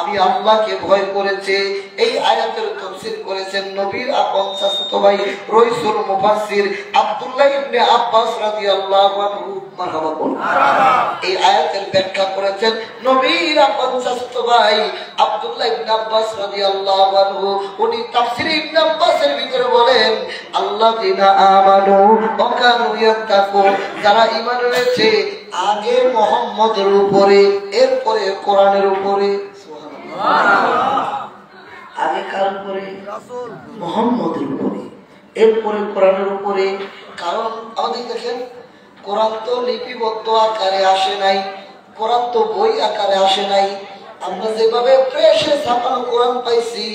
আমি আল্লাহকে ভয় করেছে। এই আয়াতের তাফসীর করেছেন নবীর আপন চাচাতো ভাই রাইসুল মুফাসসির আব্দুল্লাহ ইবনে আব্বাস রাদিয়াল্লাহু আনহু। মারহাবা বলুন। এই আয়াতের ব্যাখ্যা করেছেন নবীর আপন চাচাতো ভাই আব্দুল্লাহ ইবনে আব্বাস রাদিয়াল্লাহু আনহু। উনি তাফসীর ইবনে আব্বাসের ভিতরে বলেন আল্লাযিনা আমানু ওয়া কানু ইয়াত্তাকুন, যারা ঈমান এনেছে আগে মুহাম্মদের উপরে এরপরে কোরআনের উপরে। সুবহানাল্লাহ। আগে কার উপরে? রাসূল মুহাম্মদের উপরে, এরপরে কোরআনের উপরে। কারণ আমাদের দেখেন কোরআন তো লিপিবদ্ধ আকারে আসে নাই, কোরআন তো বই আকারে আসে নাই। আমরা যেভাবে প্রেসে ছাপানো কোরআন পাইছি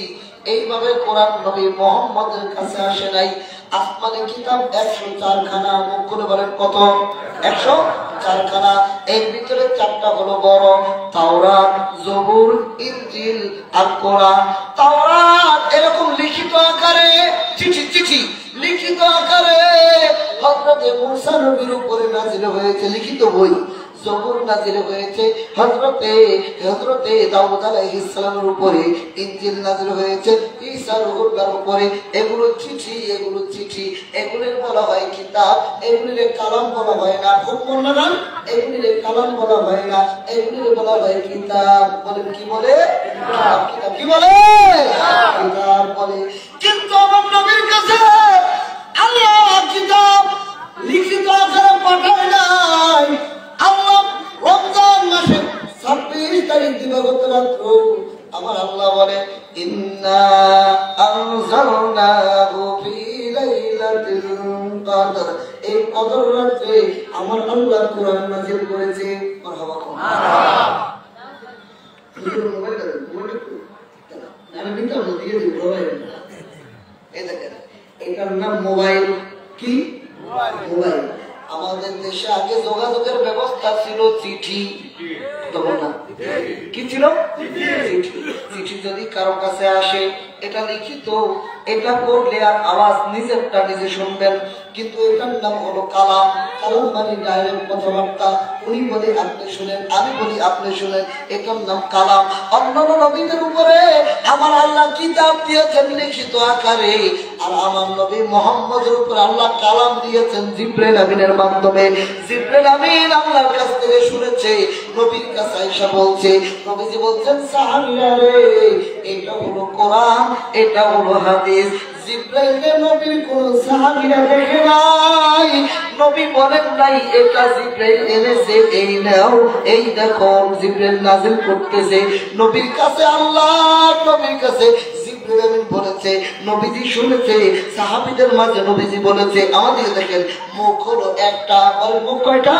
এইভাবে কোরআন নবী মুহাম্মদের কাছে আসে নাই। আসমানি কিতাব 104 খানা, মুখ করে বলেন কত? 104 খানা। এর ভিতরে 4টা হলো বড়, তাওরাত, জবুর, ইনজিল আর কোরআন। তাওরাত এরকম লিখিত আকারে, চিঠি লিখিত আকারে হযরত মুসা নবীর উপরে নাযিল হয়েছে, লিখিত বই। জবুর নাযিল হয়েছে হযরতে দাউদ আলাইহিস সালামের উপরে। ইনজিল নাযিল হয়েছে ঈসা রূহুল্লাহর উপরে। এগুলো চিঠি, এগুলোর বলা হয় কিতাব, এগুলোর কালাম বলা হয় না। খুব মনে রাখবেন, এগুলোর কালাম বলা হয় না, এগুলোর বলা হয় কিতাব। বলেন কি বলে? কিতাব। কি বলে? কিতাব বলে। কিন্তু আমার নবীর কাছে আল্লাহ কিতাব লিখিত আকারে পাঠায় নাই। আল্লাহ রমজান মাসে 26 তারিখ দিবাগত রাত্র আমার আল্লাহ বলে ইন্না আনজালনাহু ফি লাইলাতিল কদর। এই কদর রাতে আমার আল্লাহ কোরআন নাযিল করেছে। মারহাবা সুবহানাল্লাহ। আমি কিন্তু দিয়ে দিব ভাই, এই দেখেন এটার নাম মোবাইল। কি মোবাইল? আমাদের দেশে আগে যোগাযোগের ব্যবস্থা ছিল চিঠি, তখন না কি ছিল? চিঠি যদি কারো কাছে আসে এটা লিখিত, এটা পড়লে আর আওয়াজ নিজেরটা নিজে শুনবেন। কিন্তু এটার নাম হলো কালাম। কালাম মানে ডাইরেক্ট কথাবার্তা, উনি বলে আপনি শুনেন, আমি বলি আপনি শুনেন, এটার নাম কালাম। অন্যান্য নবীদের উপরে আমার আল্লাহ কিতাব দিয়েছেন লিখিত আকারে, আর আমার নবী মুহাম্মদের উপর আল্লাহ কালাম দিয়েছেন জিবরাইল আমিনের মাধ্যমে। জিবরাইল আমিন আল্লাহর কাছ থেকে শুনেছে, নবীর কাছে আয়েশা বলছে, নবীজি বলছেন সাহাবীরা রে এটা হলো কোরআন, এটা হলো হাদিস। জিবরাইলের নবীর কোন সাহাবীরা দেখে নাই, নবী বলেন নাই এটা জিবরাইল এনেছে, এই নাও এই দেখো জিবরাইল নাযিল করতেছে। নবীর কাছে আল্লাহ নবীর কাছে জিবরাইল আমিন বলেছে, নবীজি শুনেছে, সাহাবীদের মাঝে নবীজি বলেছে। আমাদের দেখেন মুখ হলো একটা, আর মুখ কয়টা?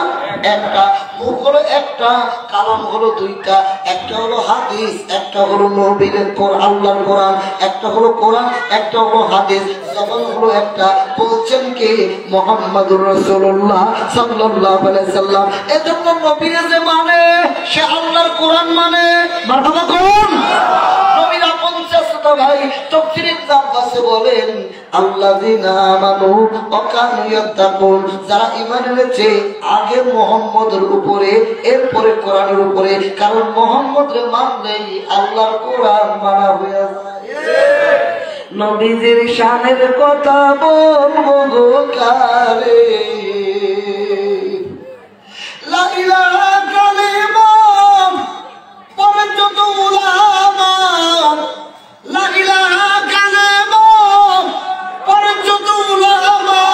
একটা। মুখ হলো একটা, কালাম হলো দুইটা। একটা হলো হাদিস, একটা হলো নবীর আল্লাহর কোরআন, একটা হলো কোরআন, একটা হলো হাদিস। জবান হলো একটা। বলছেন কি? মুহাম্মাদুর রাসূলুল্লাহ সাল্লাল্লাহু আলাইহি সাল্লাম। এজন্য নবী যে মানে সে আল্লাহর কোরআন মানে। মারহাবা করুন। নবীর আপন চাচাতো ভাই তাফসীর ইবনে আব্বাস বলেন আল্লাযিনা আমানু ওয়া কানু ইয়াত্তাকুন, যারা ঈমান এনেছে আগে মুহাম্মদের উপরে এরপরে কোরআনের উপরে। কারণ মুহাম্মদের মানলেই আল্লাহর কোরআন মানা হয়ে যায়। নবীজির শানের কথা বলবো গো কারে, লা ইলাহা কালিমা পড়ে যত উলামা, লা ইলাহা কালিমা পড়ে যত উলামা,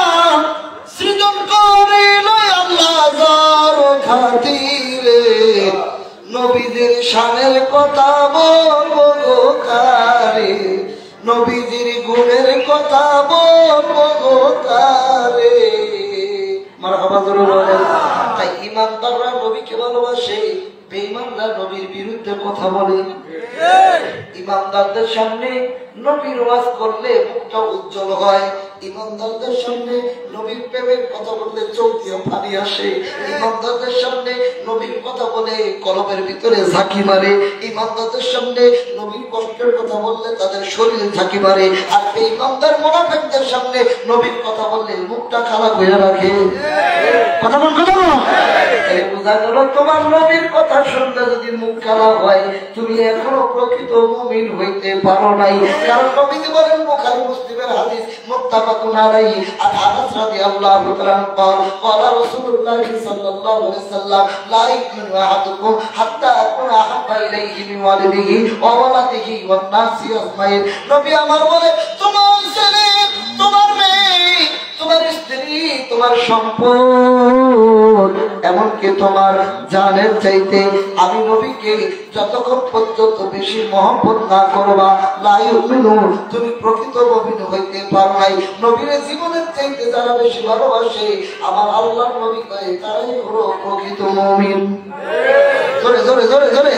সৃজন করিল আল্লাহ যার খাতিরে। নবীজির শানের কথা বলবো গো কারে, নবীজির গুণের কথা বলবো গো কারে। মারহাবা জোরে বলেন। তাই ঈমানদাররা নবীকে ভালোবাসে, বেঈমানরা নবীর বিরুদ্ধে কথা বলে। ঈমানদারদের সামনে নবীর ওয়াজ করলে মুখটা উজ্জ্বল হয়, ঈমানদারদের সামনে নবীর প্রেমের কথা বললে চোখ দিয়ে পানি আসে, ঈমানদারদের সামনে নবীর কথা বলে কলবের ভিতরে ঝাঁকি মারে, ঈমানদারদের সামনে নবীর কষ্টের কথা বললে তাদের শরীরে ঝাঁকি মারে। আর বেঈমানদার মুনাফিকদের সামনে নবীর কথা বললে মুখটা খারাপ হয়ে রাখে। কথা বল, কথা বল। এই বোঝা গেল তোমার নবীর কথা শুনলে যদি মুখ খারাপ হয়, তুমি এখনো প্রকৃত প্রকৃত মুমিন হইতে পারো নাই। কারণ নবীজি বলেন, বুখারী মুসলিমের হাদিস মুত্তাফাকুন আলাইহি, আর আনাস রাদিয়াল্লাহু তাআলা ক্বালা রাসূলুল্লাহ সাল্লাল্লাহু আলাইহি ওয়াসাল্লাম, লা ইউমিনু আহাদুকুম হাত্তা আকুনা আহাব্বা ইলাইহি মিন ওয়ালিদিহি ওয়া ওয়ালাদিহি ওয়ান নাসি আজমাইন। নবী আমার বলে, তোমার ছেলে, তোমার মেয়ে, তোমার স্ত্রী, তোমার সম্পদ, এমনকি তোমার জানের চাইতে আমি নবীকে যতক্ষণ পর্যন্ত বেশি মহব্বত না করবা, লা ইউমিনু, তুমি প্রকৃত মুমিন হইতে পারো নাই। নবীর জীবনের চাইতে যারা বেশি ভালোবাসে আমার আল্লাহর নবী কয় তারাই হলো প্রকৃত মুমিন। জোরে জোরে জোরে জোরে,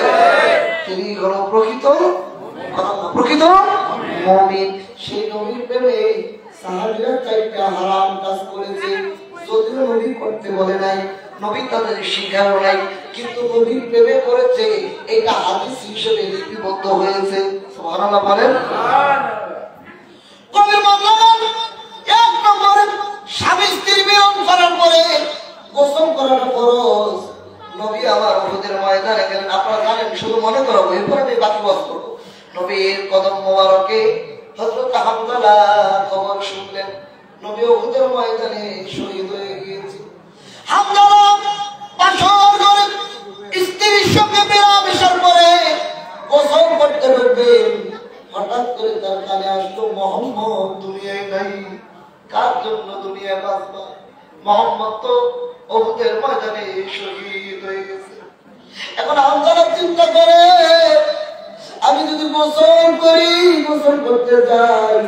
তিনি হলো প্রকৃত মুমিন। সেই নবীর প্রেমে সাহাবীরা চাইতে হারাম কাজ করেছে, যদিও নবী করতে বলে নাই, নবী তাদের শিখানো নাই, কিন্তু নবীর প্রেমে করেছে, এটা হাদিস হিসেবে লিপিবদ্ধ হয়েছে। সুবহানাল্লাহ বলেন। কবির মামলান এক নম্বরে স্বামী স্ত্রীর মিলন করার পরে গোসল করাটা ফরজ। নবী আবার উহুদের ময়দানে গেলেন, আপনারা জানেন, শুধু মনে করাবো, এরপর আমি বাকি ওয়াজ করবো। নবীর কদম মোবারকে হযরত হামজালা খবর শুনলেন নবী উহুদের ময়দানে শহীদ হয়ে গিয়েছে। হামজালা বাসর ঘরে স্ত্রীর সঙ্গে মেলামেশার পরে গোসল করতে ঢুকবেন, হঠাৎ করে তার কানে আসলো, মুহাম্মদ দুনিয়ায় নাই, কার জন্য দুনিয়ায় বাঁচবা? মুহাম্মদ তো উহুদের ময়দানে শহীদ হয়ে গেছে। এখন হামজালা চিন্তা করে, আমি যদি গোসল করি, গোসল করতে যাই,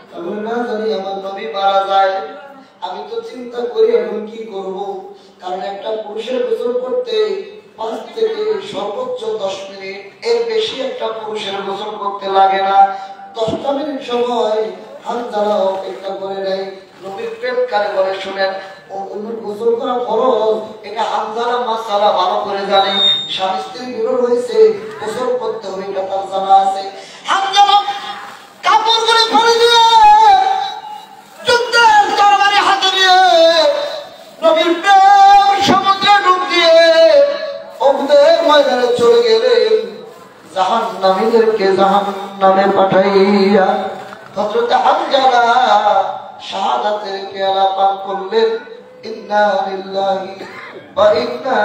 তাহলে না জানি আমার নবী মারা যায়। আমি তো চিন্তা করি এখন কি করব, কারণ একটা পুরুষের গোসল করতে 5 থেকে সর্বোচ্চ 10 মিনিট, এর বেশি একটা পুরুষের গোসল করতে লাগে না। 10টা মিনিট সময় হামজালা অপেক্ষা করে নেয়। নবীর প্রেম কারে বলে শুনেন, গোসল করা ফরজ, এটা হামজালা মাসালা ভালো করে জানে। স্বামী স্ত্রী বিরোধ হয়েছে, গোসল করতে হবে, এটা তার জানা আছে। হামজালা কাপড় করে ফেলে দিয়ে যুদ্ধের তরবারি হাতে নিয়ে নবীর প্রেম সমুদ্রে ডুব দিয়ে উহুদের ময়দানে চলে গেলেন। জাহান্নামীদেরকে জাহান্নামে পাঠাইয়া হযরত হামজালা শাহাদাতের পেয়ালা পান করলেন। ইন্না লিল্লাহি ওয়া ইন্না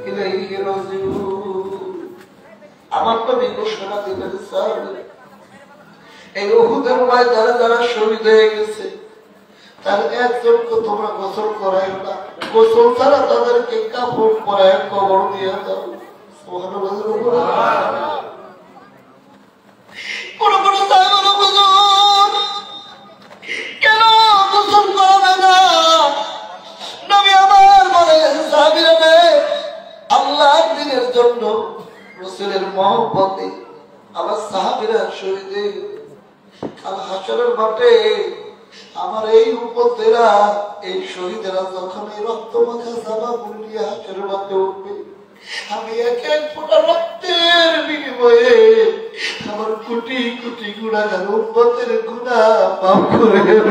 ইলাইহি রাজিউন। আমার নবী ঘোষণা দিলেন, এই উহুদের ময়দানে যারা শহীদ হয়ে গেছে তার একজনকে তোমরা গোসল করাইও না, গোসল ছাড়া তাদেরকে কাপড় পরায় কবর দিয়ে দাও। সুবহানাল্লাহ। কোন কোন সাহাবারা হুজুর কেন গোসল করাবে না? নবী আমার বলেন, সাহাবীরা আল্লাহর দ্বীনের জন্য রাসূলের মহব্বতে আমার সাহাবীরা শহীদ হয়ে কাল হাসরের মাঠে আমার এই উম্মতেরা, এই শহীদেরা যখন এই রক্ত মাখা জামা বুলিয়ে হাসরের মাঠে উঠবে, আমি এক এক ফোঁটা রক্তের বিনিময়ে আমার কোটি কোটি গুনাহগার উম্মতের গুনাহ মাফ করে দেব।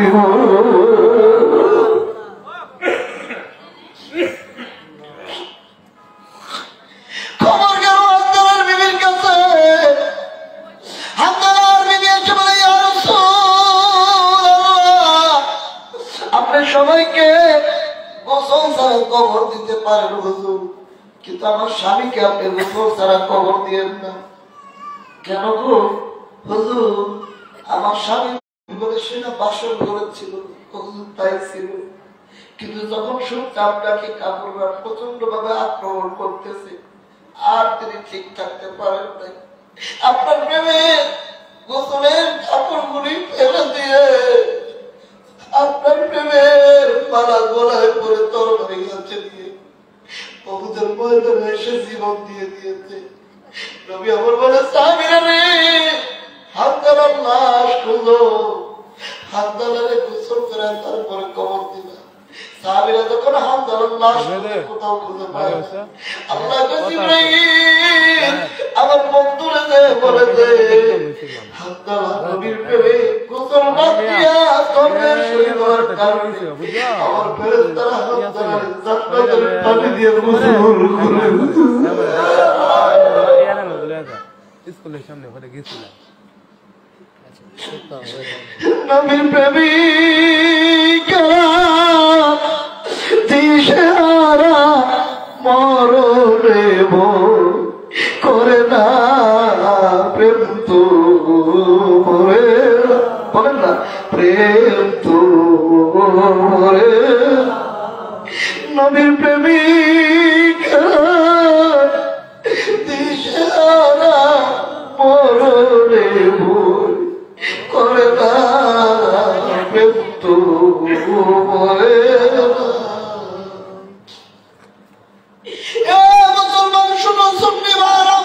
খবর গেল হামজালার বিবির কাছে। হামজালার বিবি এসে বলে, ইয়া রাসূলুল্লাহ, আপনি সবাইকে গোসল ছাড়া কবর দিতে পারেন হুজুর, কিন্তু আমার স্বামীকে আপনি গোসল ছাড়া কবর দিয়েন না। কেন গো হুজুর? আমার স্বামী বলে সেনা বাসর করেছিল, হুজুর তাই ছিল, কিন্তু যখন শুনতে আপনাকে কাপড়রা প্রচন্ড ভাবে আক্রমণ করতেছে আর তিনি ঠিক থাকতে পারেন নাই, আপনার প্রেমে গোসলের কাপড়গুলি ফেলে দিয়ে আপনার প্রেমের মালা গলায় পরে তরবারি কাছে দিয়ে উহুদের ময়দানে এসে জীবন দিয়ে দিয়েছে। নবী আমার বলে, সাহাবীরা রে, হামজালার লাশ খুঁজো, হামজালারে গোসল করে তারপরে কবর দিবা। সাহাবীরা যখন হামজালার লাশ কোথাও খুঁজে পায়, আল্লাহ জিবরাইল আমার বন্ধুরে যে বলে যে হামজালা নবীর প্রেমে গোসল বাদ দিয়া কবরের শহীদ হওয়ার কারণে আমার ফেরেশতারা হামজালার জান্নাতের পানি দিয়ে গোসল করে। স্কুলের সামনে ওখানে গেছিলাম। নবীর প্রেমিকা দিশেহারা মরণে ভয় করে না প্রেম তো মরে বলেন না প্রেম তো মরে নবীর প্রেমিকা দিশেহারা মরণে ভয় করে না প্রেম তো মরে মুসলমান শুনো শুনবি ভালো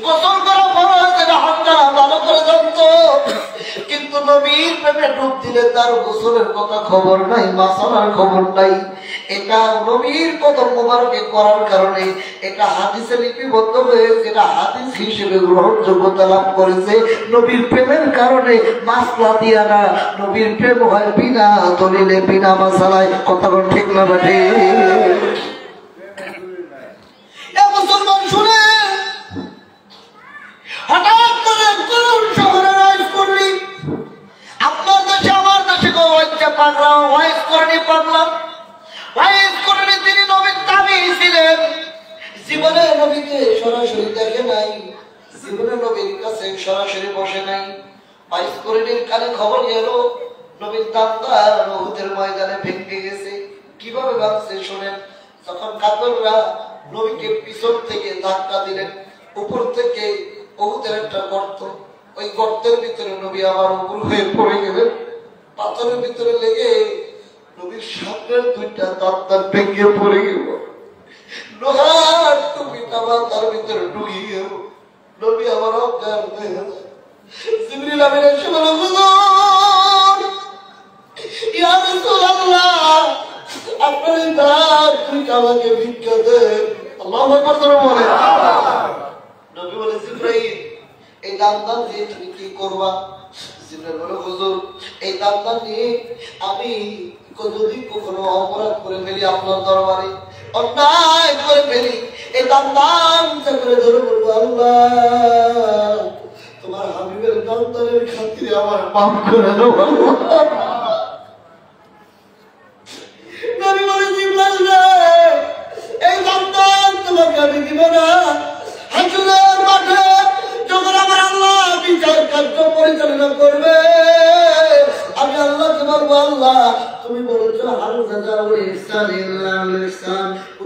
গোসল করা ফরজ এটা হামদারা ভালো করে জানতো কিন্তু নবীর প্রেমে ডুব দিলে তার গোসলের কথা খবর নাই মাসালার খবর নাই এটা নবীর কদম মোবারকে করার কারণে এটা হাদিসে লিপিবদ্ধ হয়েছে এটা হাদিস হিসেবে গ্রহণযোগ্যতা লাভ করেছে নবীর প্রেমের কারণে মাসলা দিয়া না নবীর প্রেম হয় বিনা দলিলে বিনা মাসালায় কথা ঠিক না বাটে মুসলমান শুনে হঠাৎ করে কোন শহরে রাজ করলি আপনার দেশে আমার দেশে পাগলা ওয়াইস করেনি তিনি নবীর দাবি ছিলেন জীবনে নবীকে সরাসরি দেখে নাই জীবনে নবীর কাছে সরাসরি বসে নাই ওয়াইস করেনির কানে খবর গেল নবীর দাঁতটা উহুদের ময়দানে ভেঙে গেছে কিভাবে ভাবছে শোনেন যখন কাফেররা নবীকে পিছন থেকে ধাক্কা দিলেন উপর থেকে উহুদের একটা গর্ত ওই গর্তের ভিতরে নবী আবার উপর হয়ে পড়ে গেলেন পাথরের ভিতরে লেগে নবীর সামনের দুইটা দাঁত ভেঙে পড়ে গেল লোহার টুপিটা তার ভিতরে ঢুকিয়ে গেল নবী আবার অজ্ঞান হয়ে গেল জিবরিল আমিন এসে বলল হুজুর ইয়া রাসূলুল্লাহ আপনার এই দাঁত দুইটা আমাকে ভিক্ষা দেন আল্লাহু আকবার বলে নবী বলে জিবরাইল এই দান দিয়ে তুমি কি করবা জিবরাইল বলে হুজুর এই দান নিয়ে আমি যদি কখনো অপরাধ করে ফেলি আপনার দরবারে অন্যায় করে ফেলি এই দান করে ধরে বলবো আল্লাহ তোমার হাবিবের দানের খাতিরে আমার মাফ করে দাও নবী বলে জিবরাইল এই দান তোমাকে আমি দিব না হাসরের মাঠে যখন আমার আল্লাহ বিচার কার্য পরিচালনা করবে আমি আল্লাহকে বলবো আল্লাহ তুমি বলেছো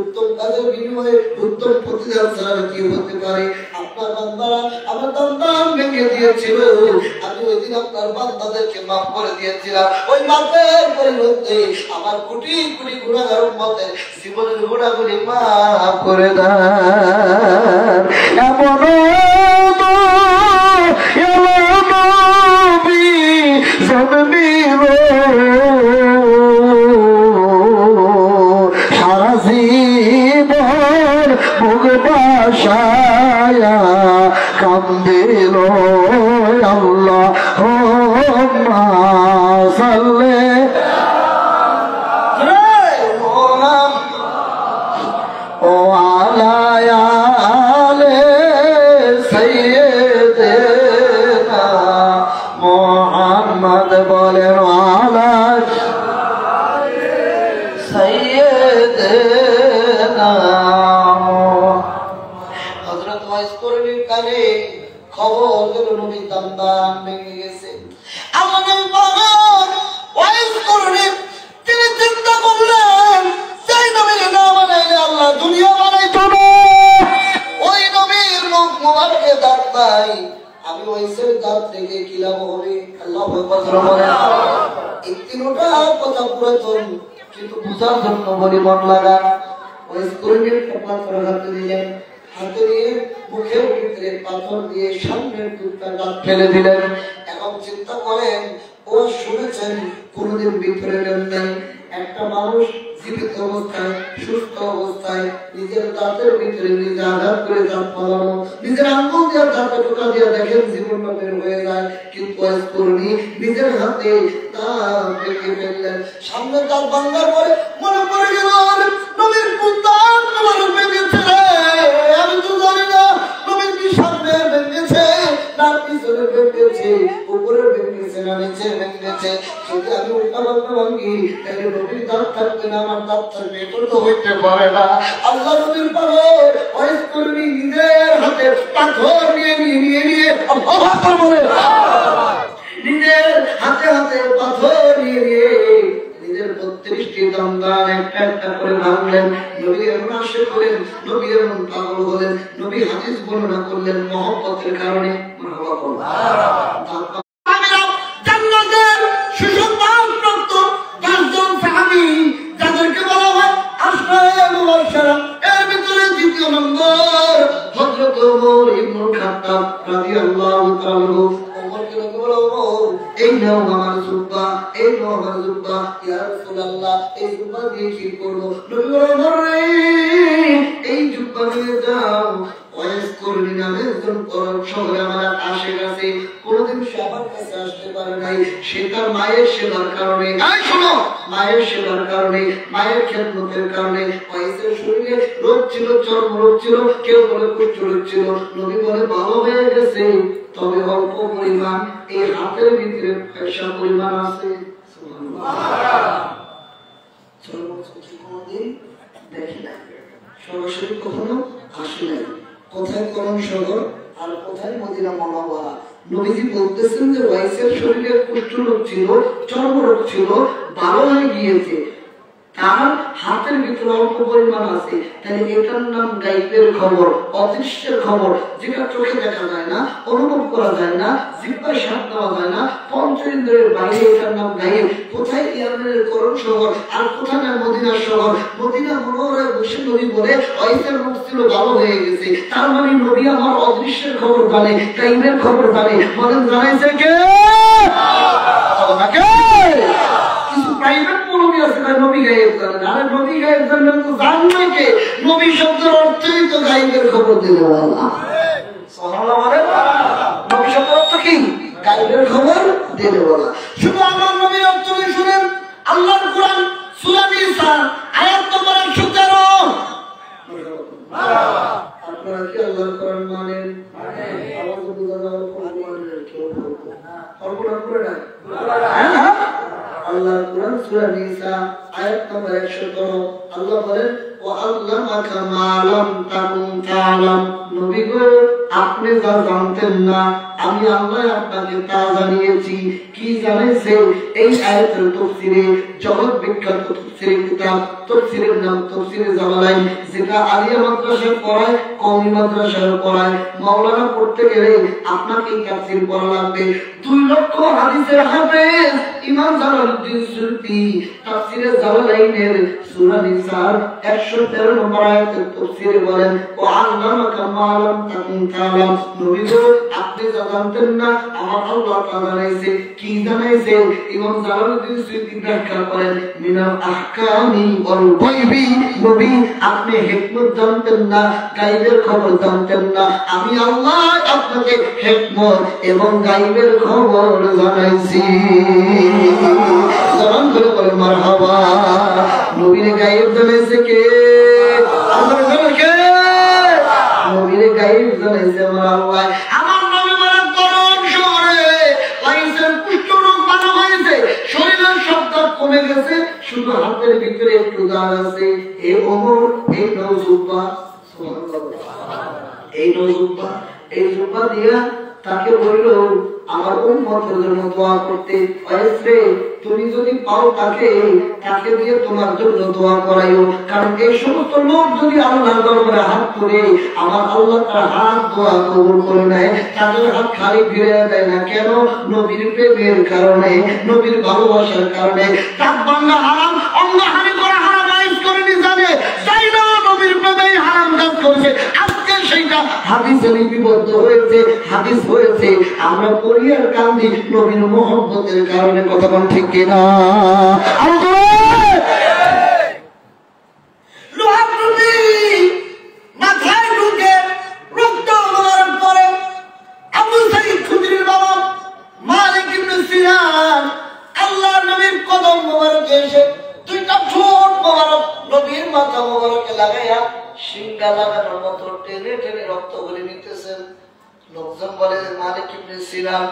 উত্তম কাজের বিনিময়ে উত্তম প্রতিদান ছাড়া কি হতে পারে আপনার বান্দারা আমার দান ভেঙে দিয়েছিল আমি ওই দিন আপনার বান্দাদেরকে মাফ করে দিয়েছিলাম ওই মাফের পরিবর্তে আমার কোটি কোটি গুনাহগার উম্মতের জীবনের গুনাহগুলি মাফ করে দাও এমন সারা জীবন মুখ বাসায়া কান্দিল আল্লাহ সাল্লে ও আলায়ালে সাইয়্যিদিনা মুহাম্মদ বলেন আলা সাইয়্যিদিনা হযরত ওয়াইস করিমের কানে খবর গেল নবীর দান ভেঙে গেছে আল্লাহ নবী পাগল ওয়াইস করিম তিনি চিন্তা করলেন সেই নবীর নাম বানাইলে আল্লাহ দুনিয়া বানাইতো না ওই নবীর মুখ মোবারকে দাঁত নাই আমি ওয়াইসের দাঁত থেকে কি লাভ হবে আল্লাহু আকবার বলেন এই তিনটা কথা পুরাতন কিন্তু বুঝার জন্য বলি মন লাগা ওয়াইস করিমের কপাল করে হাতে দিলেন হাতে নিয়ে মুখের ভিতরে পাথর দিয়ে সামনের দুটো দাঁত ফেলে দিলেন এখন চিন্তা করেন ও শুনেছেন কোনদিন ভিতরে নেই একটা মানুষ জীবিত অবস্থায় সুস্থ অবস্থায় নিজের দাঁতের ভিতরে নিজে আঘাত করে দাঁত ফলানো নিজের আঙ্গুল দিয়ে দাঁতে টোকা দিয়ে দেখেন জীবনটা বের হয়ে যায় কিন্তু কর্মী নিজের হাতে দাঁত ভেঙে ফেললেন সামনে দাঁত ভাঙার পরে মনে পড়ে গেল নবীর কোন দাঁত আমার ভেঙেছে আমি তো জানি না নবীর কি সামনে ভেঙে না পিছনে ভেঙেছে, উপরে ভেঙেছে, না নিচে ভেঙেছে। যদি আমি উল্টা পাল্টা ভাঙি তাহলে নবীর দাঁত থাকবে না, আমার দাঁত থাকবে, এটা তো হইতে পারে না। আল্লাহ নবীর পাগল ওয়াইজ করবি নিজের হাতে পাথর নিয়ে নিজের হাতে হাতে পাথর নিয়ে নিজের 32টি দন্দান একটা একটা করে ভাঙলেন। নবী এমন আশিক হলেন, নবী এমন পাগল হলেন, নবী হাদিস বর্ণনা করলেন মহব্বতের কারণে। জান্নাতের সুসংবাদপ্রাপ্ত 10 জন সাহাবী যাদেরকে বলা হয় আশরায়ে মুবাশশারা, এর ভিতরে দ্বিতীয় নম্বর হযরত ওমর ইবনে খাত্তাব রাদিয়াল্লাহু তাআলা। এই নাও আমার জুব্বা, এই নাও আমার জুব্বা, ইয়া রাসূলুল্লাহ এই জুব্বা দিয়ে কি করব? নবী বললেন এই জুব্বা নিয়ে যাও ওয়াইজ করবি নামে একজন কোরআন শহরে আমার আশেক আছে, কোনদিন সে আমার কাছে আসতে পারে নাই। সে তার মায়ের সেবার কারণে, শোনো, মায়ের সেবার কারণে, মায়ের খেদমতের কারণে ওয়াইজের শরীরে রোগ ছিল, চর্ম রোগ ছিল, কেউ বলে কুষ্ঠ রোগ ছিল। নবী বলে ভালো হয়ে গেছে, তবে অল্প পরিমাণ এই হাতের ভিতরে পয়সা পরিমাণ আছে। কোনদিন দেখি নাই, সরাসরি কখনো আসি নাই। কোথায় করণ শহর আর কোথায় মদিনা মুনাওয়ারা। নবীজি বলতেছেন যে ওয়াইসের শরীরে কুষ্ঠ রোগ ছিল, চর্ম রোগ ছিল, ভালো হয়ে গিয়েছে, তার হাতের ভিতরে অল্প পরিমাণ আছে। তাহলে এটার নাম গাইবের খবর, অদৃশ্যের খবর, যেটা চোখে দেখা যায় না, অনুভব করা যায় না, জিহ্বায় স্বাদ দেওয়া যায় না, পঞ্চ ইন্দ্রিয়ের বাইরে, এটার নাম গাইব। কোথায় ইয়ামেনের করণ শহর আর কোথায় না মদিনার শহর। মদিনা মুনাওয়ারায় বসে নবী বলে ওয়াইসের রোগ ছিল, ভালো হয়ে গেছে। তার মানে নবী আমার অদৃশ্যের খবর জানে, গাইবের খবর জানে। বলেন জানাইছে কে? আমাকে কিছু প্রাইভেট পড়বি আছে না, নবী গায়েব জানেন। আরে নবী গায়েব জানেন তো জানবে কে? নবী শব্দের অর্থই তো গায়েবের খবর দিলে আল্লাহ। সুবহানাল্লাহ বলে নবী শব্দের অর্থ কি? গায়েবের খবর দিলে বলা। শুধু আমার নবীর অর্থ শুনেন, আল্লাহর কোরআন সূরা নিসা আয়াত নম্বর 113। আপনারা কি আল্লাহর কোরআন মানেন? আওয়াজ বুঝা যাওয়ার পর মানেন কেউ কল্পনা করে না। আল্লাহর কোরআন সূরা নিসা আয়াত নম্বর 113 আল্লাহ বলেন ওয়া আল্লামাকা মা লাম তাকুন তাআলাম। নবী গো আপনি যা জানতেন না আমি আল্লাহ আপনাকে তা জানিয়েছি। কি জানাইছে? এই আয়াতের তাফসীরে জগৎ বিখ্যাত তাফসীরের কিতাব, তাফসীরের নাম তাফসীরে জালালাইন, যেটা আলিয়া মাদ্রাসায় পড়ায়, কওমি মাদ্রাসায় পড়ায়। মাওলানা পড়তে গেলে আপনাকে তাফসীর পড়া লাগবে। 2 লক্ষ হাদিসের হাফেজ ইমাম জালালউদ্দিন সুয়ুতী তাফসীরে জালালাইনের সূরা নিসার 113 নম্বর আয়াতের তাফসীরে বলেন ওয়া আল্লামাকা মা লাম তাকুন তাআলাম। নবী গো আপনি যা জানতেন না আমার আল্লাহ তা জানাইছে। কি জানাইছে? ইমাম জালালউদ্দিন সুয়ুতী ব্যাখ্যা করেন মিনাল আহকামি ওয়াল গায়বি। নবী আপনি হিকমত জানতেন না, গায়বের খবর জানতেন না, আমি আল্লাহ আপনাকে হিকমত এবং গায়বের খবর জানাইছি। জবান করে বলেন মারহাবা। নবীর গায়ব জানাইছে কে? আল্লাহ জানে কে? নবীর গায়ব জানাইছে আমার আল্লাহ। আমার নবী বলেন করণ শহরে ওয়াইসের কুষ্ঠ রোগ ভালো হয়েছে, শরীরের সব দাগ কমে গেছে, শুধু হাতের ভিতরে একটু দাগ আছে। এই ওমর, এই নজুব্বা, এই নজুব্বা, এই জুব্বা দিয়া তাকে বলল আমার উম্মতের জন্য দোয়া করতে। ওয়াইসরে তুমি যদি পাও তাকে দিয়ে তোমার জন্য দোয়া করাইও। কারণ এই সমস্ত লোক যদি আল্লাহর দরবারে হাত করে আমার আল্লাহ তার হাত দোয়া কবুল করে নেয়, তাদের হাত খালি ফিরে দেয় না। কেন? নবীর প্রেমের কারণে, নবীর ভালোবাসার কারণে। তার বাংলা হারাম, অঙ্গহানি করা হারাম আইস করে নি জানে, তাই না নবীর প্রেমেই হারাম কাজ করেছে। আজকে সেইটা হাদিসে লিপিবদ্ধ হয়েছে, হাদিস হয়েছে। আমরা পড়ি আর কান্দি নবীর মহব্বতের কারণে। কথা বল ঠিক কিনা? লোহার টুপি মাথায় ঢুকে রক্ত মারার পরে আবু সাঈদ খুদরির বাবা মালিক ইবনে সিনান আল্লাহর নবীর কদম মোবারকে এসে 2টা ঠোঁট মোবারক নবীর মাথা মোবারকে লাগাইয়া সিংহা লাগানোর মতো টেনে টেনে রক্ত বলে নিতেছেন। লোকজন বলে মালিক ইবনে সিনান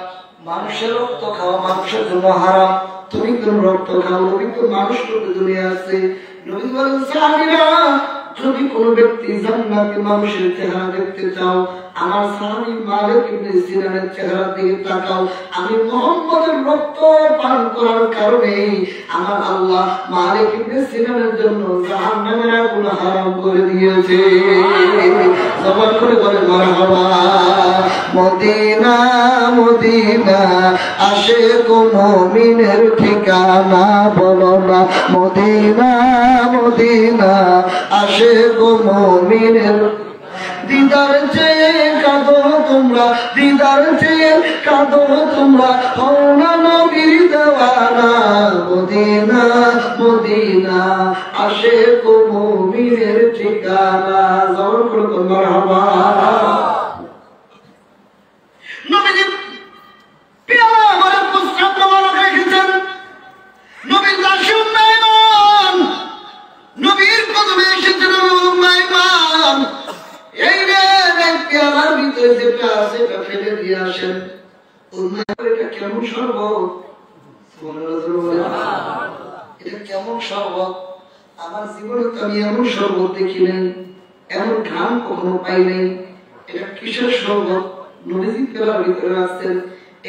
মানুষের রক্ত খাওয়া মানুষের জন্য হারাম, তুমি কোন রক্ত খাও? নবী তো মানুষ রূপে দুনিয়া আছে। নবী বলেন সাহাবীরা, যদি কোন ব্যক্তি জান্নাতে মানুষের চেহারা দেখতে চাও, আমার সাহাবী মালিক ইবনে সিনানের চেহারা দিকে তাকাও। আমি মুহাম্মদের রক্ত পান করার কারণে আমার আল্লাহ মালিক ইবনে সিনানের জন্য জাহান্নামের আগুন হারাম করে দিয়েছে। জবান করে বলে মারহাবা। মদিনা মদিনা আশিক মুমিনের ঠিকানা, বলো না মদিনা মদিনা আশিক মুমিনের। দিদার চেয়ে কাঁদো তোমরা, দিদার চেয়ে কাঁদো তোমরা, হও না নবীর দেওয়ানা। মদিনা মদিনা আশিক মুমিনের ঠিকানা। জবান করে বলো মারহাবা। নবীজি পেয়ালা আমার প্রস্তাব মোবারক রেখেছেন, নবীর দাসী উম্মে আইমান, নবীর কদমে এসেছেন উম্মে আইমান। এই রে পেয়ালার ভিতরে যেটা আছে এটা ফেলে দিয়ে আসেন। উম্মে আইমান, এটা কেমন শরবত? এটা কেমন শরবত? আমার জীবনে তো আমি এমন শরবত দেখি নাই, এমন ঘাম কখনো পাই নাই। এটা কিসের শরবত? নবীজি পেয়ালার ভিতরে আসছেন,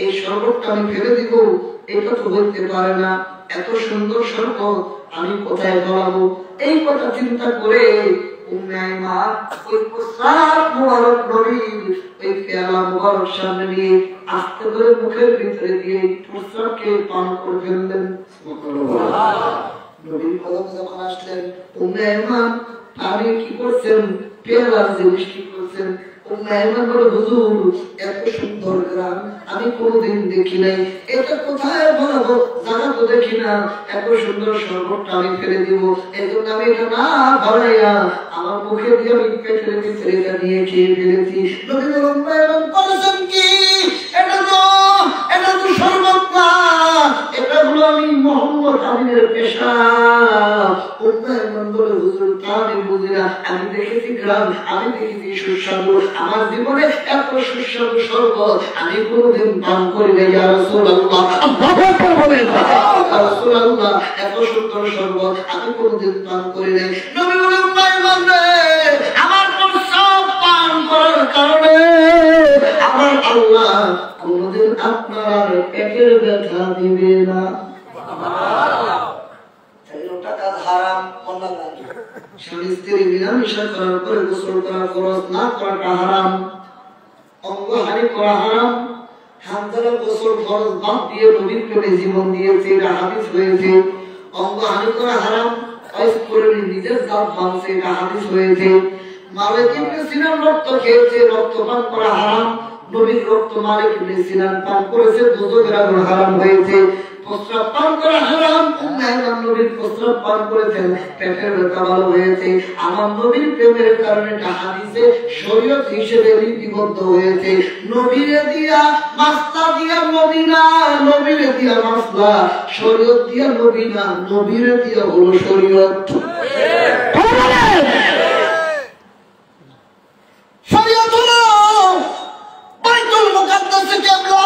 এই শরবতটা আমি ফেলে দিব, এটা তো বলতে পারে না। এত সুন্দর শরবত আমি কোথায় ফলাবো? এই কথা চিন্তা করে উম্মে আইমান ওই প্রস্রাব মুবারক নবীর ওই পেয়ালা মুবারক সামনে নিয়ে আস্তে করে মুখের ভিতরে দিয়ে প্রস্রাবকে পান করে ফেললেন। নবীর কদমে যখন আসলেন, উম্মে আইমান আপনি কি করছেন? পেয়ালার জিনিস কি করছেন? উম্মে আইমান বলে, হুজুর এত সুন্দর গ্রাম আমি কোনোদিন দেখি নাই, এটা কোথায় ফলাবো? জায়গা তো দেখি না, এত সুন্দর শরবতটা আমি ফেলে দিব। এই জন্য আমি এটা না ভরাইয়া আমার মুখে দিয়ে আমি পেটের ভিতরে এটা নিয়ে খেয়ে ফেলেছি। নবী বলেন, উম্মে আইমান বলেছেন কি? এটা তো শরবত না, এটা হলো আমি মুহাম্মদ আমিনের পেশাব। উম্মে আইমান বলে, হুজুর তা আমি বুঝি না, আমি দেখেছি গ্রাম, আমি দেখেছি সুস্বাদু, আমার জীবনে এত সুস্বাদু শরবত আমি কোনোদিন পান করি নাই। ইয়া রাসূলুল্লাহ, আল্লাহু আকবার বলেন। ইয়া রাসূলুল্লাহ, এত সুন্দর শরবত আমি কোনোদিন পান করি নাই। নবী বলেন, উম্মে আইমান রে, আমার প্রস্রাব পান করার কারণে আমার আল্লাহ কোনোদিন আপনার পেটের ব্যথা দিবে না। স্বামী স্ত্রী মিলামেশা করার পরে গোসল করা ফরজ, না করাটা হারাম। অঙ্গহানি করা হারাম। হানজালা গোসল ফরজ বাদ দিয়ে নবীর প্রেমে জীবন দিয়েছে, এটা হাদিস হয়েছে। অঙ্গহানি করা হারাম, অয়েস করে নিজের জাত ভাঙছে, এটা হাদিস হয়েছে। মালিক ইবনে সিনান রক্ত খেয়েছে, রক্ত পান করা হারাম। নবীর রক্ত মালিক ইবনে সিনান পান করেছে, দুজনের আগুন হারাম হয়েছে। প্রস্রাব পান করা হারাম, উম্মে আইমান নবীর প্রস্রাব পান করেছেন, পেটের ব্যথা ভালো হয়েছে। আমার নবীর প্রেমের কারণে এটা হাদিসে শরীয়ত হিসেবে লিপিবদ্ধ হয়েছে। নবীরে দিয়া মাসলা দিয়া নবী না, নবীরে দিয়া মাসলা, শরীয়ত দিয়া নবী না, নবীরে দিয়া হলো শরীয়ত। শরীয়ত হলো বাইতুল মুকাদ্দাসে কিবলা,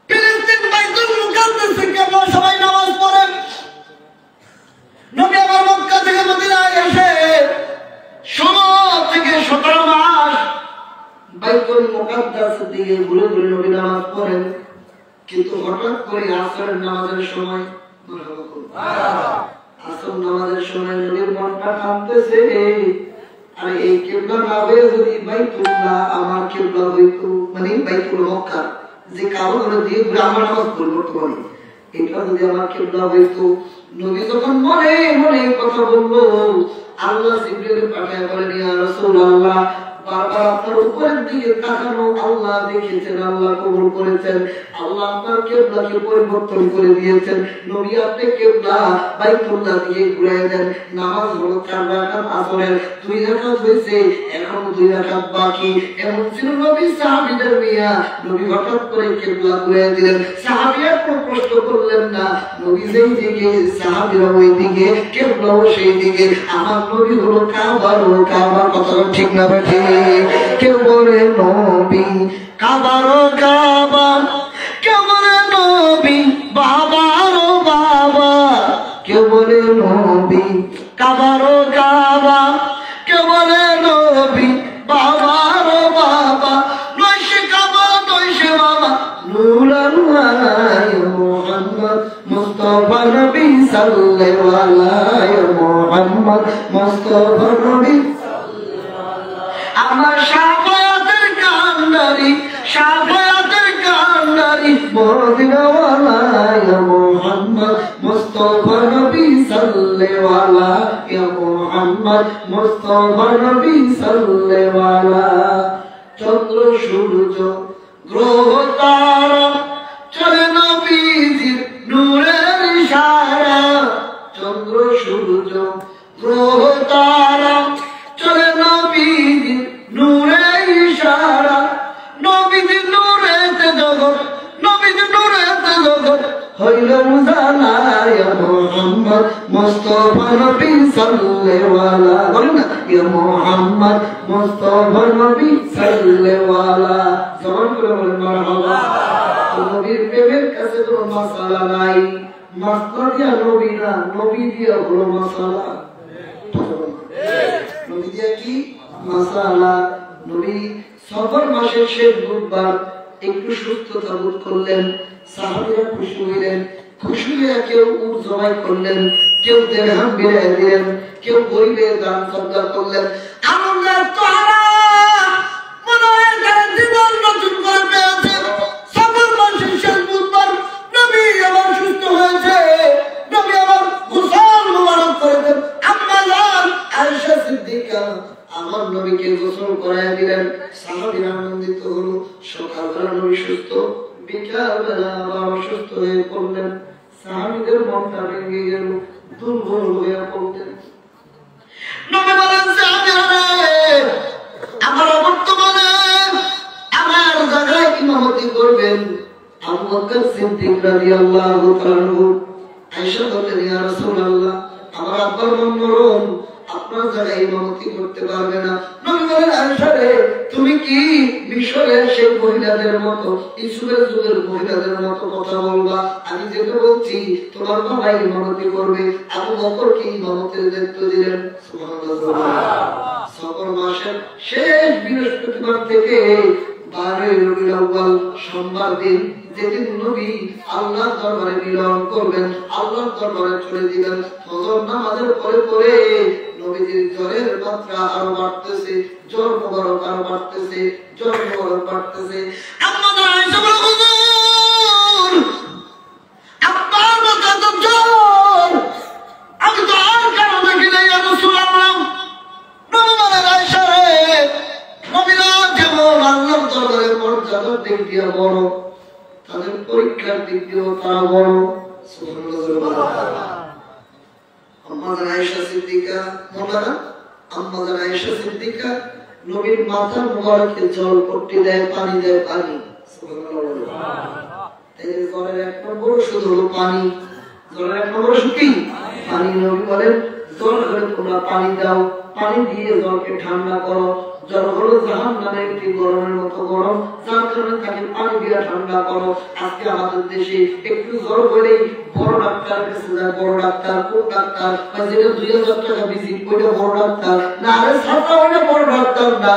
ফিলিস্তিন বাইতুল মুকাদ্দাসে কিবলা সবাই নামাজ পড়েন। নবী আমার মক্কা থেকে মদিনায় এসে 16 থেকে 17 মাস বাইতুল মুকাদ্দাসের দিকে ঘুরে ঘুরে নবী নামাজ পড়েন। কিন্তু হঠাৎ করে আসরের নামাজের সময়, আসর নামাজের সময় নবীর মনটা কাঁপতেছে, আরে এই কিবলা না হয়ে যদি বাইতুল্লাহ আমার কিবলা হইতো, মানে বাইতুল মক্কা যে কারণে দিয়ে আমার নামাজ পরিবর্তন করি, এটা যদি আমার কিবলা হইতো। নবী যখন মনে মনে কথা বললো, আল্লাহ জিবরিল পাঠায় বলেন, ইয়া রাসূলুল্লাহ, বারবার আপনার উপরের দিকে তাকানো আল্লাহ দেখেছেন, আল্লাহ কবুল করেছেন, আল্লাহ আপনার কিবলাকে পরিবর্তন করে দিয়েছেন। নবী আপনি কিবলা বাইতুল্লাহ দিয়ে ঘুরিয়ে দেন। নামাজ হলো 4 রাকাত, আসরের 2 রাকাত হয়েছে, এখন 2 রাকাত বাকি। এমন ছিল নবী সাহাবীদের মিয়া, নবী হঠাৎ করে কিবলা ঘুরে দিলেন। সাহাবীরা কোনো প্রশ্ন করলেন না, নবী যেই দিকে সাহাবীরা ওই দিকে, কিবলাও সেই দিকে। আমার নবী হলো কাবার, ও কাবার কথা ঠিক না ঠিক? কেউ বলে নবী কাবার, ও কাবা, কেউ বলে নবী বাবার ও বাবা, কেউ বলে নবী কাবার ও কাবা, কেউ বলে নবী বাবার ও বাবা। নয় সে কাবা নয় সে বাবা, নূরান আলায় মুহাম্মদ মুস্তাফা নবী সাল্লাল্লাহু আলাইহি মুহাম্মদ মুস্তাফা নবী। আমার শাফায়াতের কান্ডারি, শাফায়াতের কান্ডারি মদিনাওয়ালা ইয়া মুহাম্মদ মুস্তাফা নবী সাল্লাল্লাহু আলাইহি ইয়া মুহাম্মদ মুস্তাফা নবী সাল্লাল্লাহু আলাইহি। চন্দ্র সূর্য গ্রহ তারা চলে নবীজির নূরের ইশারা। চন্দ্র সূর্য গ্রহ তারা চলে নবীজির নূরের ইশারা। নবীজির নূরেতে জগৎ, নবীজির নূরেতে জগৎ হইল উজালা ইয়া মুহাম্মদ মুস্তাফা নবী সাল্লাল্লাহু আলাইহি। বলেন না ইয়া মুহাম্মদ মুস্তাফা নবী সাল্লাল্লাহু আলাইহি। জবান করে বলেন মারহাবা। নবীর প্রেমের কাছে কোনো মাসালা নাই, মাসলা দিয়া নবী না, নবী দিয়া হলো মাসালা। নবী দিয়া কি মাসালা? নবী সফর মাসের শেষ বুধবার একটু সুস্থতা বোধ করলেন, সাহাবীরা খুশি হইলেন। খুশি হয়ে কেউ উট জবাই করলেন, কেউ দিরহাম বিলিয়ে দিলেন, কেউ গরিবের দান সদকা করলেন। আল্লাহ তাআলা মনে হয় তারা জীবন নতুন করে পেয়েছে। সফর মাসের শেষ বুধবার নবী আবার সুস্থ হয়েছে, নবী আবার গোসল মোবারক করেছেন। আম্মা জান আয়েশা সিদ্দিকা আমার নবীকে গোসল করায় দিলেন। সাহাবীরা আনন্দিত হলো। সকালবেলা নবী সুস্থ, বিকালবেলা আবার অসুস্থ হয়ে পড়লেন। সাহাবীদের মনটা ভেঙে গেল, দুর্বল হয়ে পড়লেন। নবী বলেন সাহাবীরা আমার বর্তমানে আমার জায়গায় ইমামতি করবেন আবু বকর সিদ্দিক রাদিয়াল্লাহু তাআলা আনহু। আয়েশা বলেন ইয়া রাসূলুল্লাহ আমার আব্বার মরণ, আপনার জায়গায় ইমামতি করতে পারবে না। নবী বলেন আয়েশা রে তুমি কি মিশরের সেই মহিলাদের মতো, ইসুফের যুগের মহিলাদের মতো কথা বলবা? আমি যেটা বলছি তোমার বাবা ইমামতি করবে। আবু বকরকে ইমামতের দায়িত্ব দিলেন। সুবহানাল্লাহ। সফর মাসের শেষ বৃহস্পতিবার থেকে 12 রবিউল আউয়াল সোমবার দিন, যেদিন নবী আল্লাহর দরবারে মিলন করবেন, আল্লাহর দরবারে চলে দিবেন। ফজর নামাজের পরে পরে নবীজির জ্বরের মাত্রা আরো বাড়তেছে, জ্বর মোবারক আরো বাড়তেছে, জ্বর মোবারক বাড়তেছে। আমাদের আয়েশা বলে হুজুর আপনার মাথা তো জ্বর, আমি তো আর কারো দেখি নাই ইয়া রাসূলুল্লাহ। নবী বলেন আয়েশা রে নবীরা যেমন আল্লাহর দরবারে মর্যাদার দিক দিয়ে বড়, তাদের পরীক্ষার দিক দিয়েও তারা বড়। সুবহানাল্লাহ। আম্মাজান আয়েশা সিদ্দিকা মোলানা, আম্মাজান আয়েশা সিদ্দিকা নবীর মাথার মুবারকে জল পট্টি দেয়, পানি দেয়, পানি। সুবহানাল্লাহ। এই জলের এক নম্বর শুধু হলো পানি, জলের এক নম্বর শুধু কি পানি। নবী বলেন জল হলে তোমরা পানি দাও, পানি দিয়ে জলকে ঠান্ডা করো। জল হলো জাহান্নামের একটি গরমের মতো গরম, যার কারণে তাকে পানি দিয়ে ঠান্ডা করো। আজকে আমাদের দেশে একটু জ্বর হলেই বড় ডাক্তার কাছে যায়। বড় ডাক্তার কোন ডাক্তার? যেটা 2000 টাকা ভিজিট, ওইটা বড় ডাক্তার না। আরে ছাত্র ওইটা বড় ডাক্তার না।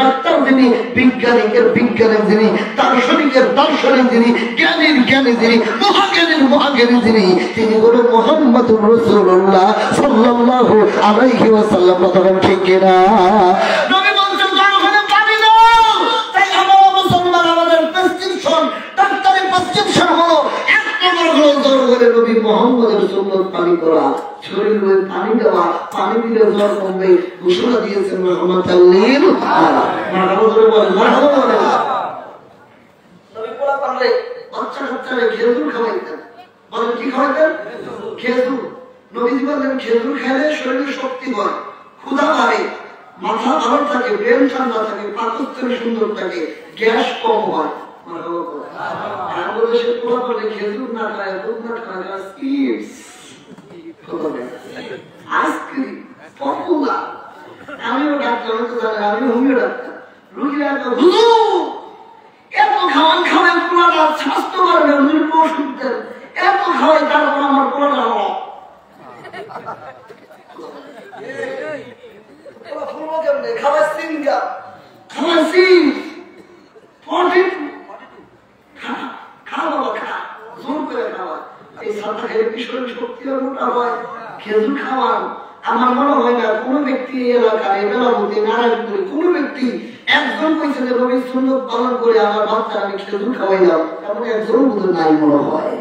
ডাক্তার যিনি, বিজ্ঞানিকের বিজ্ঞানী যিনি, দার্শনিকের দার্শনিক যিনি, জ্ঞানীর জ্ঞানী যিনি, মহাজ্ঞানীর মহাজ্ঞানী যিনি, তিনি হলো মুহাম্মদুর রাসূলুল্লাহ সাল্লাল্লাহু আলাইহি ওয়াসাল্লাম। কথা ঠিক কিনা? নবী বলছেন জ্বর হলে পানি দাও। তাই আমরা মুসলমান, আমাদের প্রেসক্রিপশন, ডাক্তারের প্রেসক্রিপশন হলো এক নম্বর হলো জ্বর হলে নবী মুহাম্মদের সুন্নাত পানি করা, শরীরে পানি দেওয়া। পানি দিলে জ্বর কমবে, ঘোষণা দিয়েছেন রাহমাতাল লিল আলামিন। মারহাবা বলেন। নবী পোলা পারলে বাচ্চা কাচ্চারে খেজুর খাওয়াইতেন। বলেন কি খাওয়াইতেন? খেজুর। নবীজি বলেন খেজুর খেলে শরীরে শক্তি হয়, ক্ষুধা বাড়ে, মাথা ভালো থাকে, ব্রেন ঠান্ডা থাকে, পাকস্থলী সুন্দর থাকে, গ্যাস কম হয়। বাংলাদেশের পোলাপানে খেজুর না খায়, দুধ না খায়, চিপস, আইসক্রিম, পপুলার। আমিও ডাক্তার, আমি হোমিও ডাক্তার। রুগীরা এত খাওয়ান খাওয়ান পোলাটা স্বাস্থ্য বাড়বে, ওষুধ দেন, এত খাওয়াই তারপর আমার পোলাটা হওয়া খাবার সিঙ্গা খাবার চিপস খেজুর খাওয়ান। আমার মনে হয় না কোন ব্যক্তি এলাকায় বেলাবতী নারায়ণপুরে কোন ব্যক্তি একজন কইছে যে নবীর সুন্নাত পালন করে আমার বাচ্চা আমি খেজুর খাওয়াইলাম, এমন একজন বোধ নাই মনে হয়।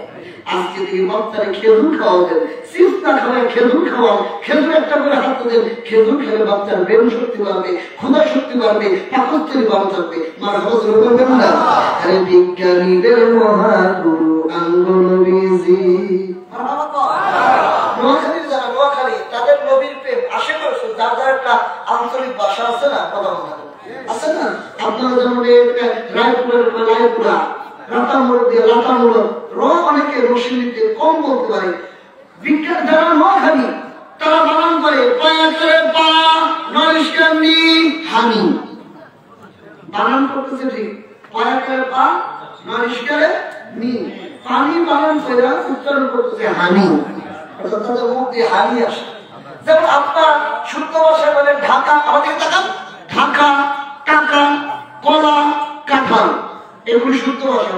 আজকে থেকে বাচ্চারা খেজুর খাওয়াবেন, চিপস না খাওয়ায় খেজুর খাওয়ান, খেজুর একটা করে হাতে দেন, খেজুর খেলে বাচ্চার ব্রেন শক্তি বাড়বে, ক্ষুধা শক্তি বাড়বে, পাকস্থলী ভালো থাকবে। মার হজর করবেন না। আরে বিজ্ঞানীদের মহাগুরু আঙ্গো নবীজি, নোয়াখালীর যারা নোয়াখালী তাদের নবীর প্রেম আশেপাশে যার যার একটা আঞ্চলিক ভাষা আছে না, কথা বলা আছে না। আপনারা যেমন রায়পুরের রায়পুরা, রাতামুড় দিয়ে রাতামুড়, অনেকে রসিনীতে কম বলতে পারে। বিজ্ঞান যারা নোয়াখালী তারা বানান করে হানি, বানান করতেছে ঠিক, পয়াকের পা নরিষ্কারে নি, পানি বানান করে উচ্চারণ করতেছে হানি, তাদের মুখ দিয়ে হানি আসে। যেমন আপনার শুদ্ধ ভাষায় বলেন ঢাকা, আমাদের তাকান, ঢাকা, টাকা, কলা, কাঁঠাল, এগুলি শুদ্ধ ভাষা,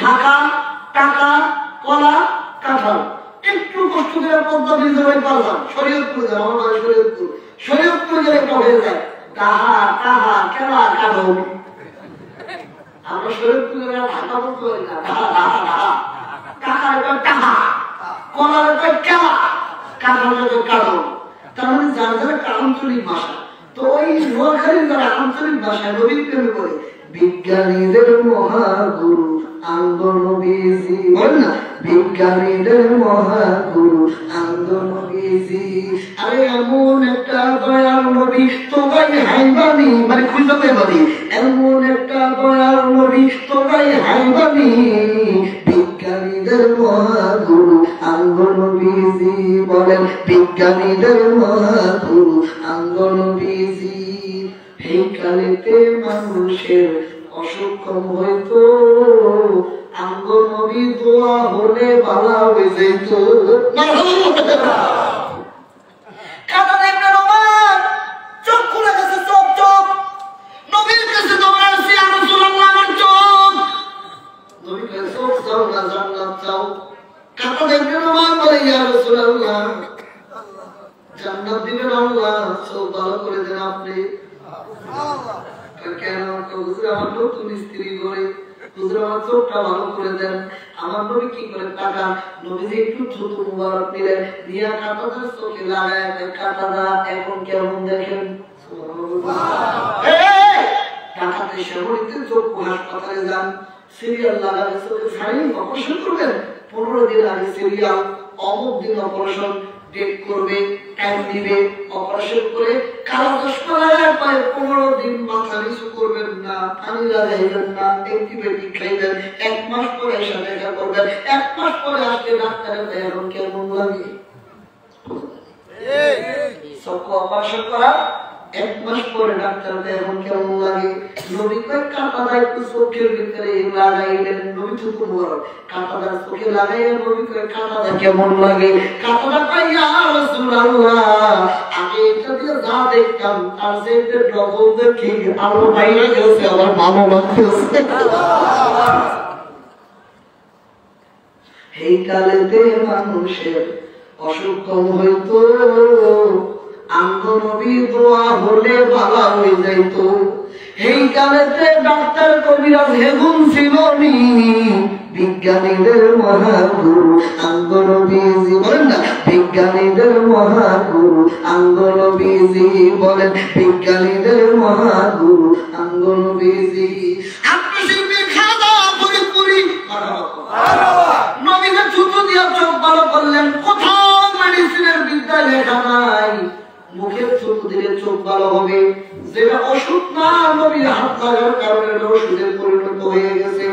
ঢাকা, টাকা, কলা, কাঁঠাল। একটু কষ্ট করে পদ্মা ব্রিজে পারলাম, শরীয়তপুর যায়, আমার বাড়ি শরীয়তপুর, শরীয়তপুর গেলে একটা হয়ে যায় কাহা কাহা কেলা কাঁঠাল। আমরা শরীয়তপুর গেলে ঢাকা বলতে পারি না, ঢাকা ঢাকা ঢাকা, কাকার কয় টাহা, কলার কয় কেলা, কাঁঠালের কয় কাঁঠাল। তার মানে যার যারা আঞ্চলিক ভাষা, তো ওই নোয়াখালীর যারা আঞ্চলিক ভাষায় নবীর প্রেমে করে বিজ্ঞানীদের মহাগুরু আঙ্গো নবীজি, বলেন না বিজ্ঞানীদের মহাগুরু আঙ্গো নবীজি। আরে এমন একটা দয়াল নবী তোগাই হাইবানি, মানে খুঁজে পাইবানি, এমন একটা দয়াল নবী তোগাই হাইবানি, বিজ্ঞানীদের মহাগুরু আঙ্গো নবীজি, বলেন বিজ্ঞানীদের মহাগুরু আঙ্গো নবীজি। এই কালেতে মানুষের অসুখ কম হইতো, আঙ্গ নবী দোয়া হলে বালা হয়ে যেত। চোখ খুলে গেছে, চোখ চোখ নবীর কাছে দৌড়াচ্ছি, আমার চোখ, নবীর কাছে চোখ চাও না জান্নাত চাও। কাটা দেখবেন আমার বলে ইয়া রাসূলুল্লাহ জান্নাত দিবেন আল্লাহ, চোখ ভালো করে দেন আপনি। কেন আমার নতুন স্ত্রী করে আমার চোখটা ভালো করে দেন। আমার নবী কি করে টাকা নবীজি একটু ছোট মুবারক নিলেন, দিয়া কাটাটা চোখে লাগায়, কাটাটা এখন কেমন দেখেন, টাকাতে সামরিতে চোখ হাসপাতালে যান, সিরিয়াল লাগাবে, চোখে ছাড়ি অপারেশন করবেন, 15 দিন আগে সিরিয়াল, অমুক দিন অপারেশন, ডেট করবে, টাইম দিবে, অপারেশন করে কালো চশমা লাগায় পায়, 15 দিন মাথা নিচু করবেন না, পানি লাগাইবেন না, অ্যান্টিবায়োটিক খাইবেন, 1 মাস পরে এসে দেখা করবেন, 1 মাস পরে আসলে ডাক্তারের এখন কেমন লাগে, চক্ষু অপারেশন করা 1 মাস পরে ডাক্তারের এখন কেমন লাগে। নবী কয় কাঁটাটা একটু চোখের ভিতরে লাগাইলেন, নবী চোখ বড় কাঁটাটা চোখে লাগাইলেন, নবী কয় কাঁটাটা কেমন লাগে, কাঁটাটা কয় ইয়া রাসূলুল্লাহ আগে এটা দিয়ে যা দেখতাম তার চেয়ে ডবল দেখি আলো বাইরে গেছে, আমার ভালো লাগতেছে। এই কালেতে মানুষের অসুখ কম হইতো, আঙ্গ নবী দোয়া হলে বালা হয়ে যাইতো। এই কালেতে ডাক্তার কবিরাজ হেগুন ছিল নি, বিজ্ঞানীদের মহাগুরু আঙ্গ নবীজি, বলেন না বিজ্ঞানীদের মহাগুরু আঙ্গ নবীজি, বলেন বিজ্ঞানীদের মহাগুরু আঙ্গ নবীজি। আপনি শিল্পী খাওয়া পুরি নবীকে জুতো দিয়ে চোখ ভালো করলেন, কোথাও মেডিসিনের বিদ্যা লেখা নাই, মুখের চোখ দিলে চোখ ভালো হবে। যেটা ওষুধ না নবীর হাত লাগার কারণে ওষুধে পরিণত হয়ে গেছে।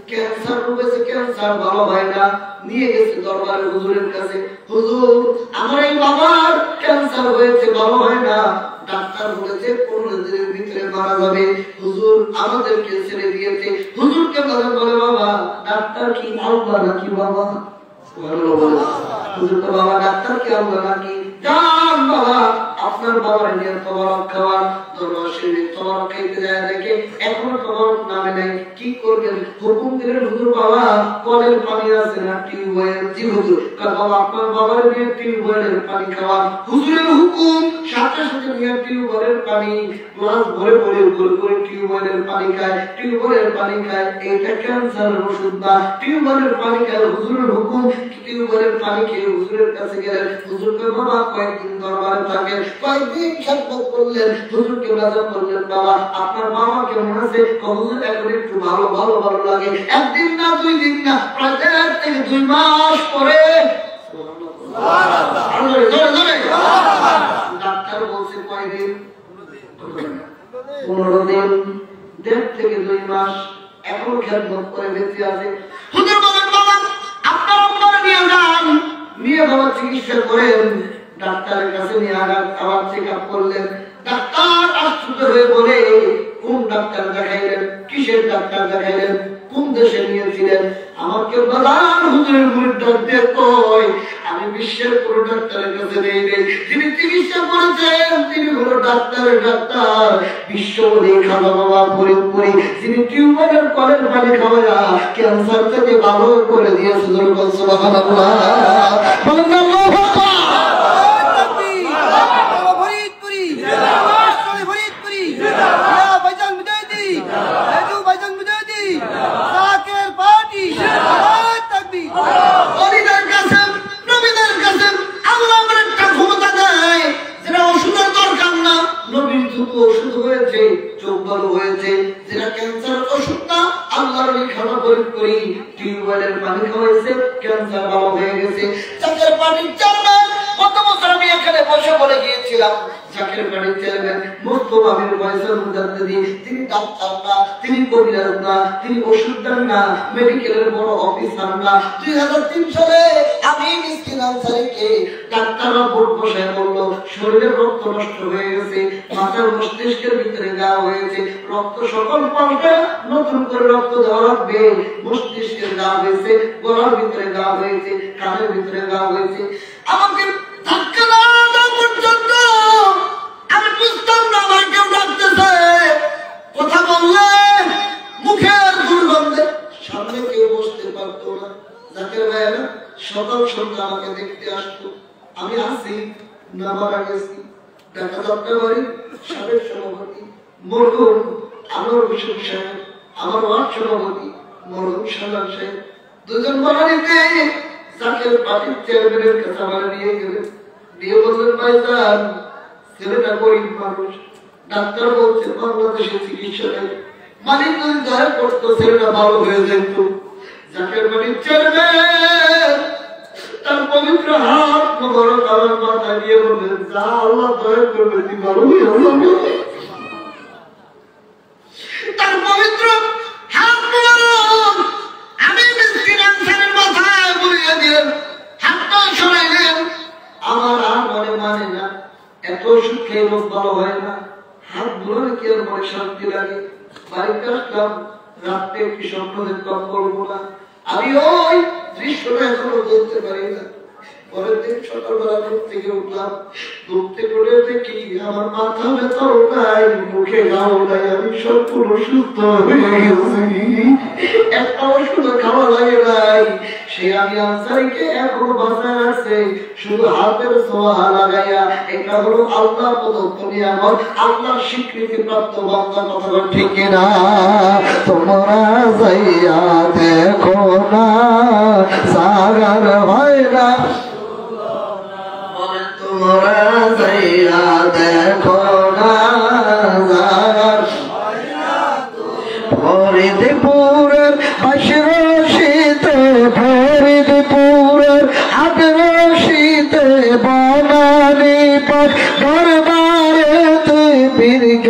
ক্যান্সার রোগেছে, ক্যান্সার ভালো হয় না, নিয়ে গেছে দরবারে হুজুরের কাছে। হুজুর, আমার এই বাবার ক্যান্সার হয়েছে, ভালো হয় না, ডাক্তার বলেছে 15 দিনের ভিতরে মারা যাবে। হুজুর আমাদেরকে ছেড়ে দিয়েছে। হুজুরকে বলে বাবা ডাক্তার কি আল্লাহ নাকি? বাবা হুজুর তো বাবা ডাক্তার কি আল্লাহ নাকি? যান বাবা আপনার বাবার নিয়ে তোমার খাওয়ার দরবার শরীফ তোমার খাইতে যায় দেখে এখনো তোমার নামে নাই, কি করবেন? হুকুম দিলেন হুজুর বাবা কলের পানি আছে না টিউবওয়েল? জি হুজুর। বাবা আপনার বাবার নিয়ে টিউবওয়েলের পানি খাওয়া। হুজুরের হুকুম, সাথে সাথে নিয়ে টিউবওয়েলের পানি গ্লাস ভরে ভরে ভরে করে টিউবওয়েলের পানি খায়, টিউবওয়েলের পানি খায়। এটা ক্যান্সারের ওষুধ না, টিউবওয়েলের পানি খায়। হুজুরের হুকুম, টিউবওয়েলের পানি খেয়ে হুজুরের কাছে গেলেন। হুজুরকে বাবা কয়েকদিন দরবারে থাকেন, কয়েকদিন খেদমত করলেন, হুজুরকে রাজা করলেন। বাবা আপনার বাবা কেমন আছে? হুজুর এখন একটু ভালো ভালো ভালো লাগে। একদিন না 2 দিন না, প্রায় 1.5 থেকে 2 মাস পরে ডাক্তার বলছে কয়দিন? 15 দিন। 1.5 থেকে 2 মাস এখন খেদমত করে বেঁচে আছে। হুজুর বলেন বাবা আপনার আব্বার নিয়ে যান, নিয়ে বাবা চিকিৎসা করেন। ডাক্তারের কাছে নিয়ে আবার চেক আপ করলেন। ডাক্তার আশ্চর্য হয়ে বলে কোন ডাক্তার দেখাইলেন? কিসের ডাক্তার দেখাইলেন? কোন দেশে নিয়েছিলেন? আমাকে বলার হুজুরের মুড়ির ডাক্তার কই আমি বিশ্বের কোন ডাক্তারের কাছে নেই নেই। যিনি চিকিৎসা করেছেন তিনি হলো ডাক্তারের ডাক্তার বিশ্ব খাওয়া বাবা ফরিদপুরি, যিনি টিউবারের কলের পানি খাওয়া ক্যান্সার থেকে ভালো করে দিয়েছে। সুবহানাল্লাহ বলেন আল্লাহু আকবার। ওষুধ হয়েছে, চোখ ভালো হয়েছে, যেটা ক্যান্সার ওষুধ না আল্লাহর খাওয়া করি টিউবওয়েলের পানি খাওয়াইছে, ক্যান্সার ভালো হয়ে গেছে। চাকের পানির চেয়ারম্যান কত বছর আমি এখানে বসে বলে গিয়েছিলাম, চাকের পানির চেয়ারম্যান মুস্তফা আমির ফয়সাল মুজাদ্দিদি, তিনি ডাক্তার না, তিনি কবিরাজ না, তিনি ওষুধ দেন না, মেডিকেলের বড় অফিসার না। 2003 সালে আমি মিসকিন আনসারীকে ডাক্তাররা ভোট বসায় বললো শরীরের রক্ত নষ্ট হয়ে গেছে, মাথার মস্তিষ্কের ভিতরে গা হয়েছে, রক্ত সকল পাল্টে নতুন করে রক্ত দেওয়া লাগবে। মস্তিষ্কের গা হয়েছে, গলার ভিতরে গা হয়েছে, কানের ভিতরে গা হয়েছে। আমাকে ধাক্কা দেওয়া পর্যন্ত আমি বুঝতাম না আমার কেউ ডাকতেছে। কথা বললে মুখের দুর্গন্ধে সামনে কেউ বসতে পারতো না। জাকের ভাইয়েরা সকাল সন্ধ্যা আমাকে দেখতে আসতো। আমি আসি না মারা গেছি। ঢাকা যাত্রাবাড়ি সাবেক সভাপতি মরহুম আনোয়ার হোসেন সাহেব, আমার ওয়ার্ড সভাপতি মরহুম সালাম সাহেব, দুজন বাঙালিতে জাকের পার্টির চেয়ারম্যানের কাছে আমার নিয়ে গেলেন। দিয়ে বললেন ভাইজান ছেলেটা গরিব মানুষ, ডাক্তার বলছে বাংলাদেশে চিকিৎসা নেই, মালিক যদি দয়া করতো ছেলেটা ভালো হয়ে যেত। জাকের বাড়ির চেয়ারম্যান তার পবিত্র হাত মোবারক আমার মাথায় দিয়ে বললেন যা আল্লাহ দয়া করবে তুই ভালো হয়ে যাবে। তার পবিত্র হাত মোবারক আমি মিসকিন আনসারীর মাথায় বুলিয়ে দিলেন, হাতটা সরাইলেন। আমার আর মানে না, এত সুখে রোগ ভালো হয় না, হাত ধরে কি আর মনে শান্তি লাগে। বাড়িতে আসলাম, রাত্রে কি স্বপ্ন দেখতাম করবো না, আমি ওই দৃশ্যটা এখনো বলতে পারি না। পরের দিন সকালবেলা ঘুম থেকে উঠলাম, ঘুম থেকে উঠে দেখি আমার মাথা ব্যথাও নাই, মুখে ঘাও নাই, আমি সম্পূর্ণ সুস্থ হয়ে গেছি, একটা ওষুধ খাওয়া লাগে নাই। সে আমি আনসারীকে এখনো বাঁচায় আছে শুধু হাতের ছোঁয়া লাগাইয়া। এটা হলো আল্লাহ প্রদত্ত নিয়ামত, আল্লাহর স্বীকৃতি প্রাপ্ত বান্দা। কথা ঠিক না? তোমরা যাইয়া দেখো না সাগর হয় না, তোমরা যাইয়া দেখো না সাগর ফরিদপুরের পাশের শীতে, ফরিদপুরের হাতের শীতে বনানি পথ দরবারে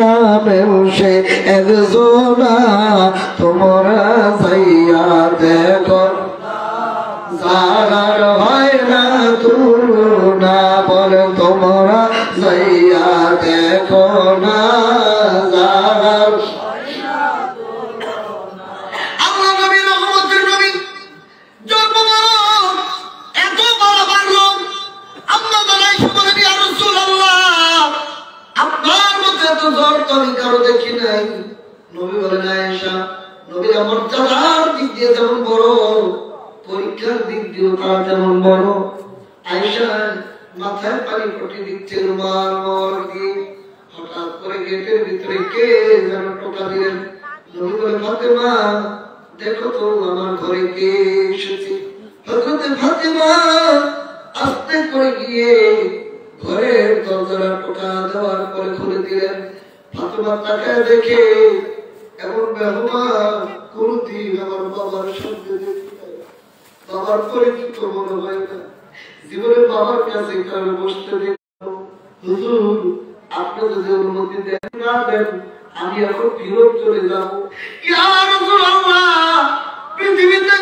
কামেছে একজনা তোমরা যাইয়া দেখো জাগার হয় না তুলনা বলে তোমরা যাইয়া দেখো না জাগার আল্লাহ নবী রহমতের নবী জন্মগ্রহণ এত বড় বাড়লো আল্লাহ জানাই বলেন ইয়া রাসূলুল্লাহ আপনার মধ্যে এত জ্বর তো আমি কারো দেখি নাই। নবী বলেন আয়েশা নবীর মর্যাদার দিক দিয়ে যেমন বড় পরীক্ষার দিক দিয়েও তার যেমন বড়। আয়েশা মাথায় পানি পটি দিচ্ছে রুমাল দিয়ে হঠাৎ করে গেটের ভিতরে কে যেন টোকা দিলেন। নবী বলে ফাতেমা দেখো তো আমার ঘরে কে এসেছে। হযরত ফাতেমা আস্তে করে গিয়ে ঘরের দরজাটা টোকা দেওয়ার পরে খুলে দিলেন। ফাতেমা তাকায় দেখে এমন মেহমান কোনদিন আমার বাবার সঙ্গে দেখি নাই, বাবার পরিচিত মনে হয় না, জীবনে বাবার কাছে কারণে বসতে দেখো। হুজুর আপনি যদি অনুমতি দেন না দেন আমি এখন ফিরত চলে যাবো। ইয়া রাসূলুল্লাহ পৃথিবীতে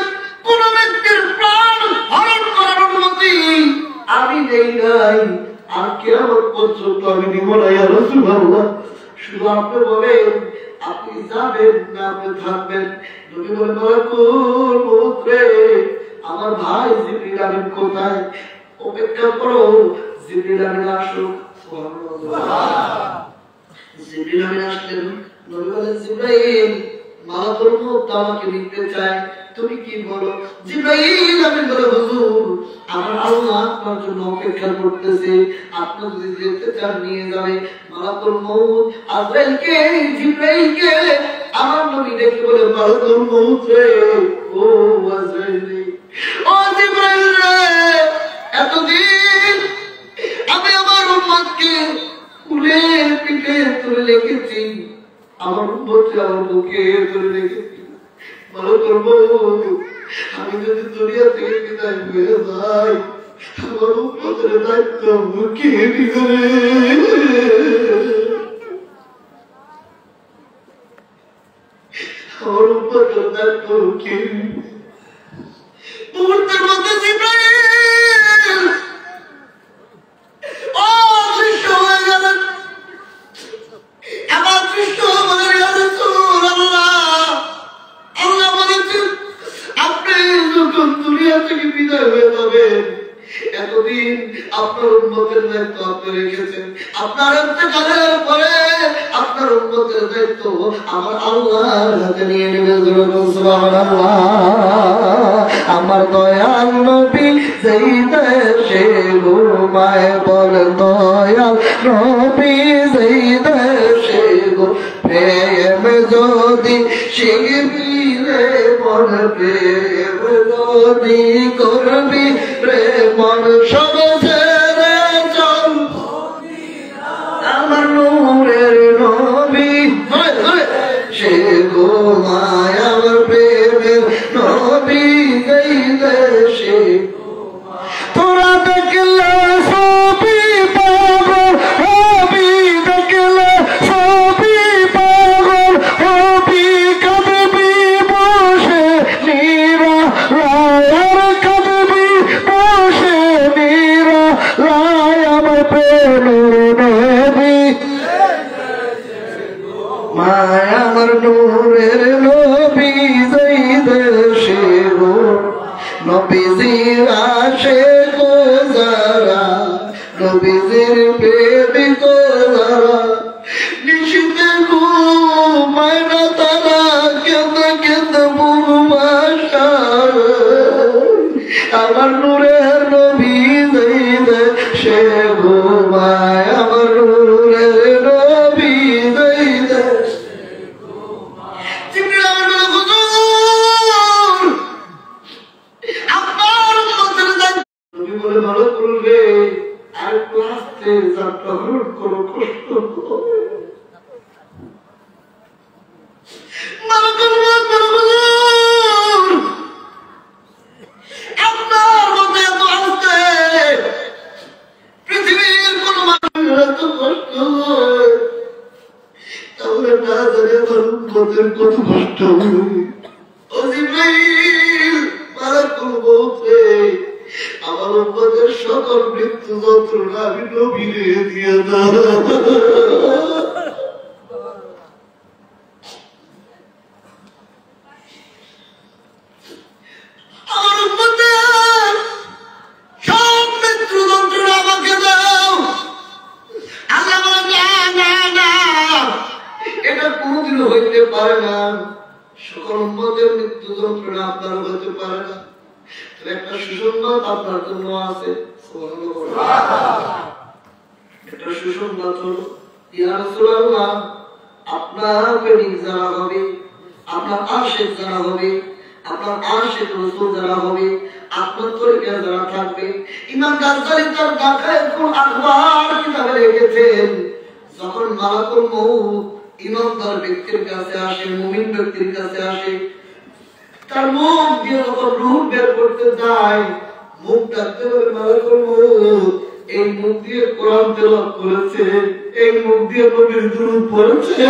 কোন ব্যক্তির প্রাণ হরণ করার অনুমতি আমি দেই নাই, আর কিয়ামত পর্যন্ত আমি দিব না। ইয়া রাসূলুল্লাহ শুধু আপনি বলেন আপনি যাবেন না আপনি থাকবেন। নবী বলেন মালাকুল মউত রে আমার ভাই জিবরিল আমিন কোথায়? অপেক্ষা করো জিবরিল আমিন আসুক। সুবহানাল্লাহ। জিবরিল আমিন আসলেন। নবী বলেন জিবরাইল মালাকুল মউত আমাকে নিতে চায়, তুমি কি বলো? জিবরাইল আমিন বলে হুজুর আমার আল্লাহ আপনার জন্য অপেক্ষা করতেছে, আপনি যদি যেতে চান নিয়ে যাবে। মালাকুল মউত আজরাইলকে জিবরাইলকে আমার নবী দেখে বলে মালাকুল মউত রে ও আজরাইল ও জিবরাইল রে এতদিন আমি আমার উম্মতকে কুলে পিঠে তুলে রেখেছি, আমার উম্মতকে আমার বুকে তুলে রেখেছি। মালাকুল মউত আমি যদি দুনিয়া থেকে বিদায় হয়ে যাই আমার উম্মতের দায়িত্ব কে নিবে? আমার উম্মতের দায়িত্ব কে নিবে? মুহূর্তের মধ্যে জিবরাইল অদৃশ্য হয়ে গেলেন। আমার দৃশ্য বলেন ইয়া রাসূলুল্লাহ আল্লাহ বলেছেন আপনি যখন দুনিয়া থেকে বিদায় হয়ে যাবেন এতদিন আপনার উম্মতের দায়িত্ব আপনি রেখেছেন, আপনার ইন্তেকালের পরে আপনার উম্মতের দায়িত্ব আমার আল্লাহর হাতে নিয়ে নেবেন। সুবহানাল্লাহ। আমার দয়াল নবী যেই দেশে ঘুমায় বলেন দয়াল নবী যেই দেশে প্রেম যদি শিখবি রে মন প্রেম যদি করবি রে মন সব ছেড়ে চল আমার নূরের নবী সে ঘুমায় আমার প্রেমের নবী যেই দেশে। তোরা দেখলে সবই পাগল হবি, দেখলে সবই পাগল হবি, কাঁদবি বসে নীরা রায়ার কাঁদবি বসে নীরা রায় আমার প্রেমের নবী মায় আমার নূরের নবী যেই দেশে গো নবীজির আশিক যারা নবীজির প্রেমিক যারা নিশিতে ঘুমায় না তারা কেঁদে কেঁদে বুবাসা আমার নূরের নবী যেই দেশে ঘুমায় আমার নূরের নবী যেই দেশে ঘুমায়। জিবরিল আমার হুজুর আপনার উম্মতের দায়িত্ব। নবী বলে মালাকুল রে আর ক্লাসে যাত্রা করো কষ্ট করে। মালাকুল বলে হুজুর আপনার মধ্যে এত আসতে পৃথিবীর কোন মানুষ এত কষ্ট উম্মতের কত কষ্ট হবে। ও জিবরাইল, মালাকুল মউত রে, আমার উম্মতের সকল মৃত্যু যন্ত্রণা আমি নবীরে দিয়ে দাও। আমার উম্মতের সব মৃত্যু যন্ত্রণা আমাকে দাও। আল্লাহ বলেন, না না না, এটা কোনদিনও হইতে পারে না। সকল উম্মতের মৃত্যু যন্ত্রণা আপনার হইতে পারে না। একটা সুসংবাদ আপনার জন্য আছে। একটা সুসংবাদ হলো, ইয়া রাসূলুল্লাহ, আপনার প্রেমিক যারা হবে, আপনার আশিক যারা হবে, আপনার আশিক রাসূল যারা হবে, আপনার তরিকা যারা থাকবে, ইমাম গাজ্জালী তার দাখায়েকুল আখবার কিতাবে লিখেছেন, যখন মালাকুল মউত ইমানদার ব্যক্তির কাছে আসে, মুমিন ব্যক্তির কাছে আসে, তার মুখ দিয়ে যখন রূহ বের করতে যায়, মুখ ডাকতে পারে মালাকুল মউত, এই মুখ দিয়ে কোরআন তেলাওয়াত করেছে, এই মুখ দিয়ে নবীর দুরূদ পড়েছে,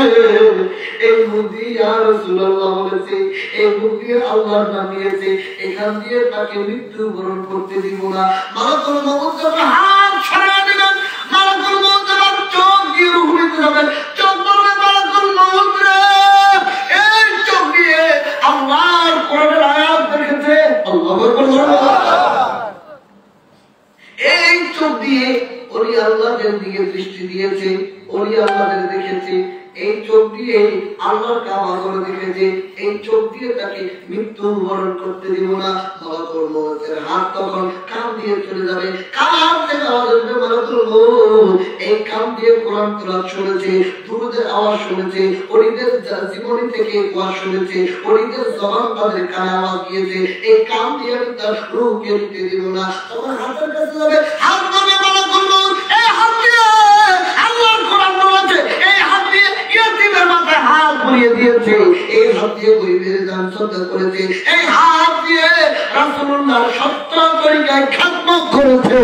এই মুখ দিয়ে ইয়া রাসূলুল্লাহ বলেছে, এই মুখ দিয়ে আল্লাহর নাম নিয়েছে, এখান দিয়ে তাকে মৃত্যুবরণ করতে দিব না। মালাকুল মউত যখন হাত ছাড়া দিবেন, মালাকুল মউত যখন চোখ দিয়ে রূহ নিতে যাবেন, চোখ বলবে, মালাকুল মউত রে, এই চোখ দিয়ে আল্লাহর কোরআনের আয়াত দেখেছে, আল্লাহু আকবার, এই চোখ দিয়ে ওলি আল্লাহদের দিকে দৃষ্টি দিয়েছে, ওলি আল্লাহদের দেখেছে, এই চোখ দিয়ে আল্লাহর কাবা করে দেখেছে, এই চোখ দিয়ে তাকে মৃত্যু বরণ করতে দিব না। মালাকুল মউতের হাত তখন কান দিয়ে চলে যাবে, কান থেকে আওয়াজ আসবে, মালাকুল মউত এই কান দিয়ে কোরআন তেলাওয়াত শুনেছে, দুরূদের আওয়াজ শুনেছে, ওলিদের জীবনী থেকে ওয়াজ শুনেছে, ওলিদের জবান তাদের কানে আওয়াজ গিয়েছে, এই কান দিয়ে আমি তার রূহকে নিতে দিব না। তখন হাতের কাছে যাবে, হাত ধরে মালাকুল মউত, এই হাত দিয়ে আল্লাহর কোরআন বলেছে, এই হাত দিয়ে ইয়াতীমের মাথায় হাত বুলিয়ে দিয়েছে, এই হাত দিয়ে গরিবের দান সদকা করেছে, এই হাত দিয়ে রাসূলুল্লাহর সত্য তরিকায় খিদমত করেছে,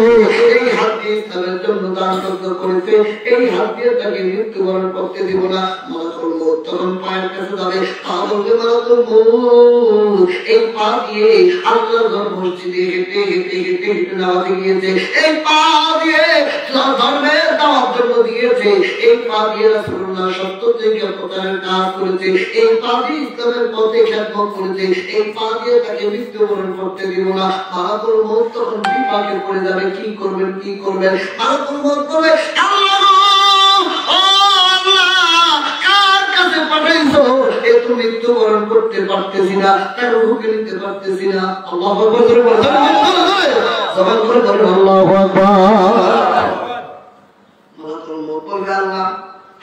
এই হাত দিয়ে ইসলামের জন্য দান সদকা করেছে, এই হাত দিয়ে তাকে মৃত্যুবরণ করতে দিব না। মালাকুল মউত তখন পায়ের কাছে যাবে, পা বলবে, মালাকুল মউত এই পা দিয়ে আল্লাহর ঘর মসজিদে হেঁটে হেঁটে হেঁটে হেঁটে নামাজে গিয়েছে, এই পা দিয়ে ধর্মের দাওয়াত জন্য দিয়েছে, এই পা দিয়ে রাসূলুল্লাহ সত্য থেকে প্রচারের কাজ করেছে, এই পা দিয়ে ইসলামের পথে খিদমত করেছে, এই পা দিয়ে তাকে মৃত্যুবরণ করতে দিব না। মালাকুল মউত তখন বিপাকে পড়ে যাবে, কি করবেন কি করবেন। মালাকুল মউত বলবে, আল্লাহ ও আল্লাহ, কার কাছে পাঠাইছো, এত মৃত্যুবরণ করতে পারতেছি না, তার রূহকে নিতে পারতেছি না। আল্লাহু আকবার, জবান করে বলেন আল্লাহু আকবার। মালাকুল মউত বলবে, আল্লাহ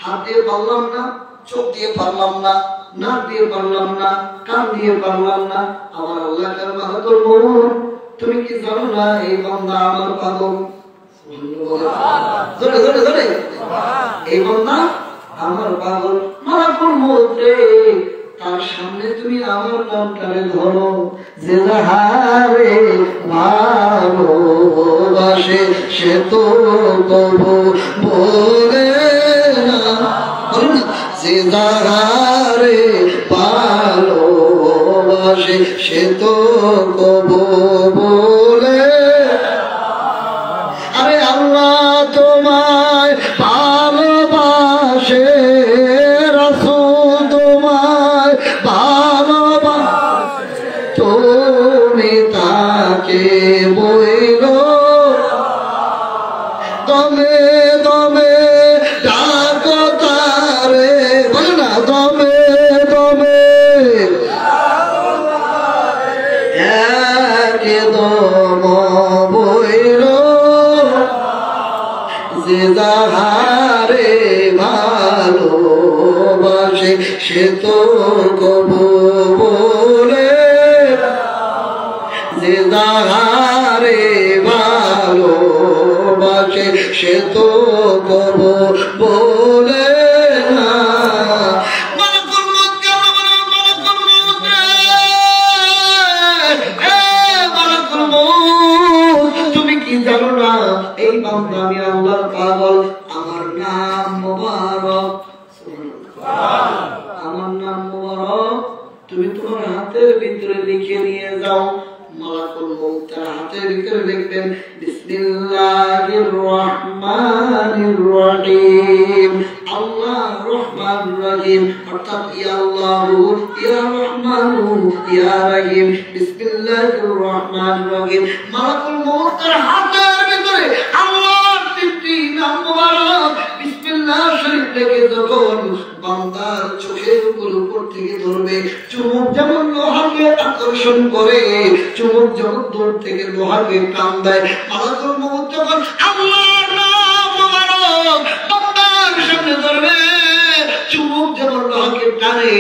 হাত দিয়ে পারলাম না, চোখ দিয়ে পারলাম না, নাক দিয়ে পারলাম না, কান দিয়ে পারলাম না, আমার আল্লাহ তাআলা মালাকুল মউত, তুমি কি জানো না এই বান্দা আমার পাগল? জোরে জোরে জোরে, এই বান্দা আমার পাগল। মালাকুল মউত রে, তার সামনে তুমি আমার নামটারে ধরো, যে যাহারে ভালোবাসে সে তো কবু বলে না, যে যাহারে ভালোবাসে সে তো কবু বলে, আরে আল্লাহ তোমায় ভালোবাসে, রাসূল তোমায় ভালোবাসে, তুমি তাকে বইলো দমে দমে ডাকো তারে, বলো না, দমে দমে একদম বইলো, যে যাহারে ভালোবাসে সে তো কবু বলে, যে যাহারে ভালোবাসে সে তো কবু বলে না। মালাকুল মউত কেন বলে, মালাকুল মউত রে, মালাকুল মউত তুমি কি জানো না এই বান্দা আমি আল্লাহর পাগল, আমার নাম মুবারক, আমার নাম মুবারক তুমি তোমার হাতের ভিতরে লিখে নিয়ে যাও। মালাকুল মউত তার হাতের ভিতরে লিখবেন বিসমিল্লাহির রহমানির রহিম, আল্লাহ রহমান রহিম, অর্থাৎ ইয়া আল্লাহু ইয়া রহমানু ইয়া রহিম বিসমিল্লাহির রহমানির রহিম। মালাকুল মউত তার হাতের ভিতরে আল্লাহর তিনটি নাম মুবারক বিসমিল্লাহ শরীফ লিখে যখন বান্দার চোখের উপর থেকে ধরবে, চুমুক যেমন লোহাকে আকর্ষণ করে, চুমুক যখন দূর থেকে লোহাকে টান দেয়, মালাকুল মউত যখন আল্লাহর নাম মুবারক বান্দার সামনে ধরবে, চুমুক যেমন লোহাকে টানে,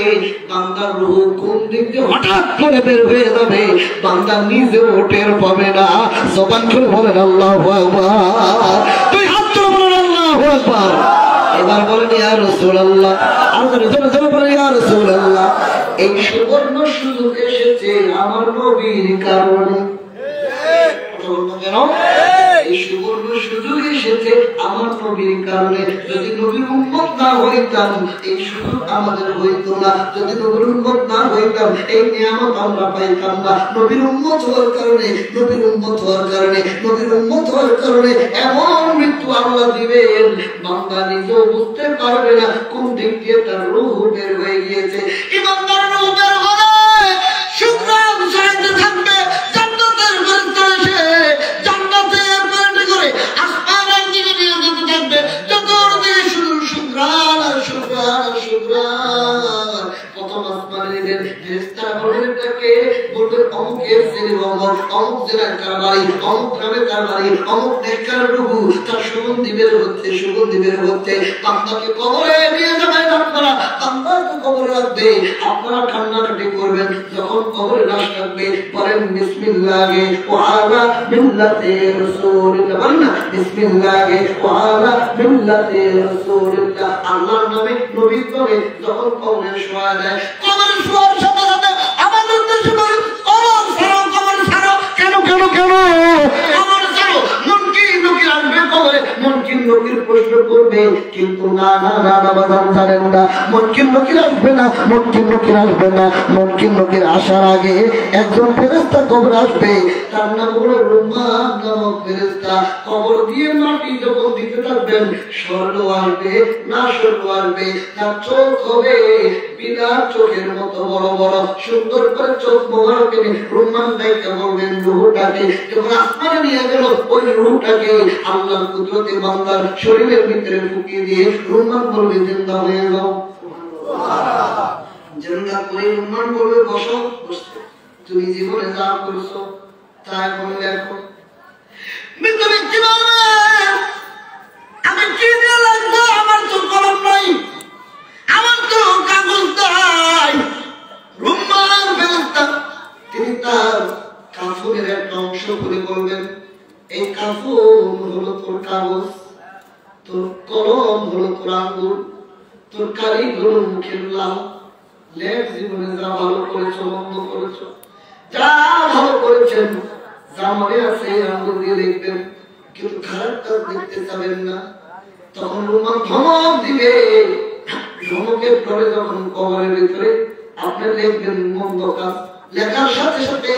বান্দার রূহ কোন দিক দিয়ে হঠাৎ করে বের হয়ে যাবে, বান্দা নিজেও টের পাবে না। জবান খুলে বলেন আল্লাহু আকবার, তুই হাত তুলে বলেন আল্লাহু আকবার। এবার বলেন ইয়া রাসূলুল্লাহ, আর জোরে জোরে বলেন ইয়া রাসূলুল্লাহ। এই সুবর্ণ সুযোগ এসেছে আমার নবীর কারণে। এই সুবর্ণ সুযোগ এসেছে আমার নবীর কারণে। যদি নবীর উম্মত না হইতাম এই সুযোগ আমাদের হইতো না। যদি নবীর উম্মত না হইতাম এই নিয়ামত আমরা পাইতাম না। নবীর উম্মত হওয়ার কারণে, নবীর উম্মত হওয়ার কারণে, নবীর উম্মত হওয়ার কারণে এমন মৃত্যু আল্লাহ দিবেন বান্দা নিজেও বুঝতে পারবে না কোন দিক দিয়ে তার রূহ বের হয়ে গিয়েছে। ইমানদার রূহ বের হবে, সুগ্রাম ছড়াইতে থাকবে, জান্নাতের ফেরেশতা এসে জান্নাতের পানি করে আসমানের দিকে নিয়ে যেতে থাকবে। চতুর্দিকে শুধু সুগ্রাম আর সুগ্রাম আর সুগ্রাম। প্রথম আসমানে দিবেন ফেরেশতারা বলবেন এটাকে, বলবেন অমুকের ছেলে অমুক, অমুক জেলার কার বাড়ি, অমুক গ্রামের কার বাড়ি, অমুক নেককার রূহ, তার সুগন্ধি বের হচ্ছে, সুগন্ধি বের হচ্ছে। বান্দাকে কবরে নিয়ে যাবেন আপনারা, বান্দাকে কবরে রাখবে, আপনারা কান্নাকাটি করবেন। যখন কবরে লাশ রাখবে বলেন বিসমিল্লাহি ওয়া আলা মিল্লাতি রাসূলিল্লাহ, বলেন না বিসমিল্লাহি ওয়া আলা মিল্লাতি রাসূলিল্লাহ। আল্লাহর নামে নবীর নামে যখন কবরে শোয়া যায়, কবরে শোয়ার সাথে সাথে আমাদের উদ্দেশ্যে বলেন কবর ছাড়ো, কবর ছাড়ো। কেন কেন কেন কবর ছাড়ো? মুনকির নকির আসবে কবরে, মুনকির নকির প্রশ্ন করবে, কিন্তু না না না না বাজান জানেন না, মুনকির নকির আসবে না, মুনকির নকির আসবে না। মুনকির নকির আসার আগে একজন ফেরেশতা কবর আসবে, তার নাম হলো রুমান নামক ফেরেশতা। কবর দিয়ে মাটি যখন দিতে থাকবেন, স্বর্ণ আসবে না স্বর্ণ আসবে, তার চোখ হবে বিরাট চোখের মতো বড় বড়, সুন্দর করে চোখ মোবারক রুমান দায়িত্ব বলবেন রুহটাকে যখন আসমানে নিয়ে গেল, ওই রুহটাকে আল্লাহর কুদরতে বান্দার শরীরের ভিতরে ফুকিয়ে দিয়ে রুমান বলবে জিন্দা হয়ে যাও। জিন্দা করে রুমান বলবে বসো, বসতে তুমি জীবনে যা করেছো তাই বলে দেখো। মৃত ব্যক্তি বলবে আমি কি দিয়ে লাগবো, আমার তো কলম নাই, আমার তো কাগজ নাই। রুমান ফেরেশতা তিনি তার কাফনের একটা অংশ করে বলবেন এই কাফন হলো তোর কাগজ, তোর কলম হলো তোর আঙ্গুল, তোর কালি হলো মুখের লাল। লেখ জীবনে যা ভালো করেছো, মন্দ করেছো, যা ভালো করেছেন, যা মনে আছে আঙ্গুল দিয়ে লিখবেন, কিন্তু খারাপ কাজ দেখতে চাবেন না। তখন রুমান ধমক দিবে, ধমকের পরে যখন কবরের ভিতরে আপনি লিখবেন মন্দ কাজ, লেখার সাথে সাথে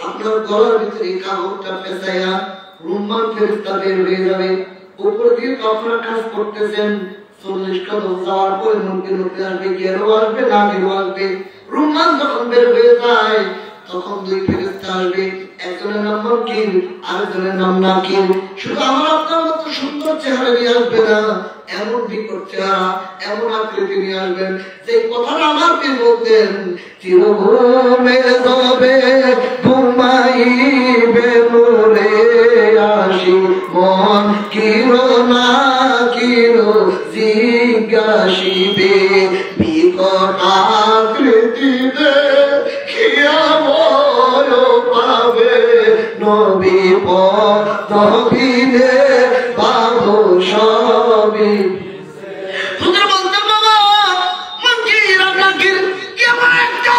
আপনার গলার ভিতরে কাগজটা পেঁচাইয়া রুমান ফেরেশতা বের হয়ে যাবে। উপর দিয়ে আপনার কাজ করতেছেন, 40 কদম যাওয়ার পরে মুনকির নকির আসবে, গেরো আসবে না গেরো আসবে। রুমান যখন বের হয়ে যায় তখন দুই ফেরেশতা আসবে, একজনের নাম মুনকির, আরেকজনের নাম নাকির। শুধু আমার আপনার মতো সুন্দর চেহারা নিয়ে আসবে না, এমন বিকট চেহারা, এমন আকৃতি নিয়ে আসবেন যে কথাটা আমার পীর বলতেন, চিরঘুমে যাবে ঘুমাইবে নূরে আসি মন কিরো না কিরো জিজ্ঞাসিবে বিকট আকৃতিতে পাবে নবী পদবিনে বাবু সবই। হুজুর বলতেন বাবা মুনকির নাকির কেমন একটা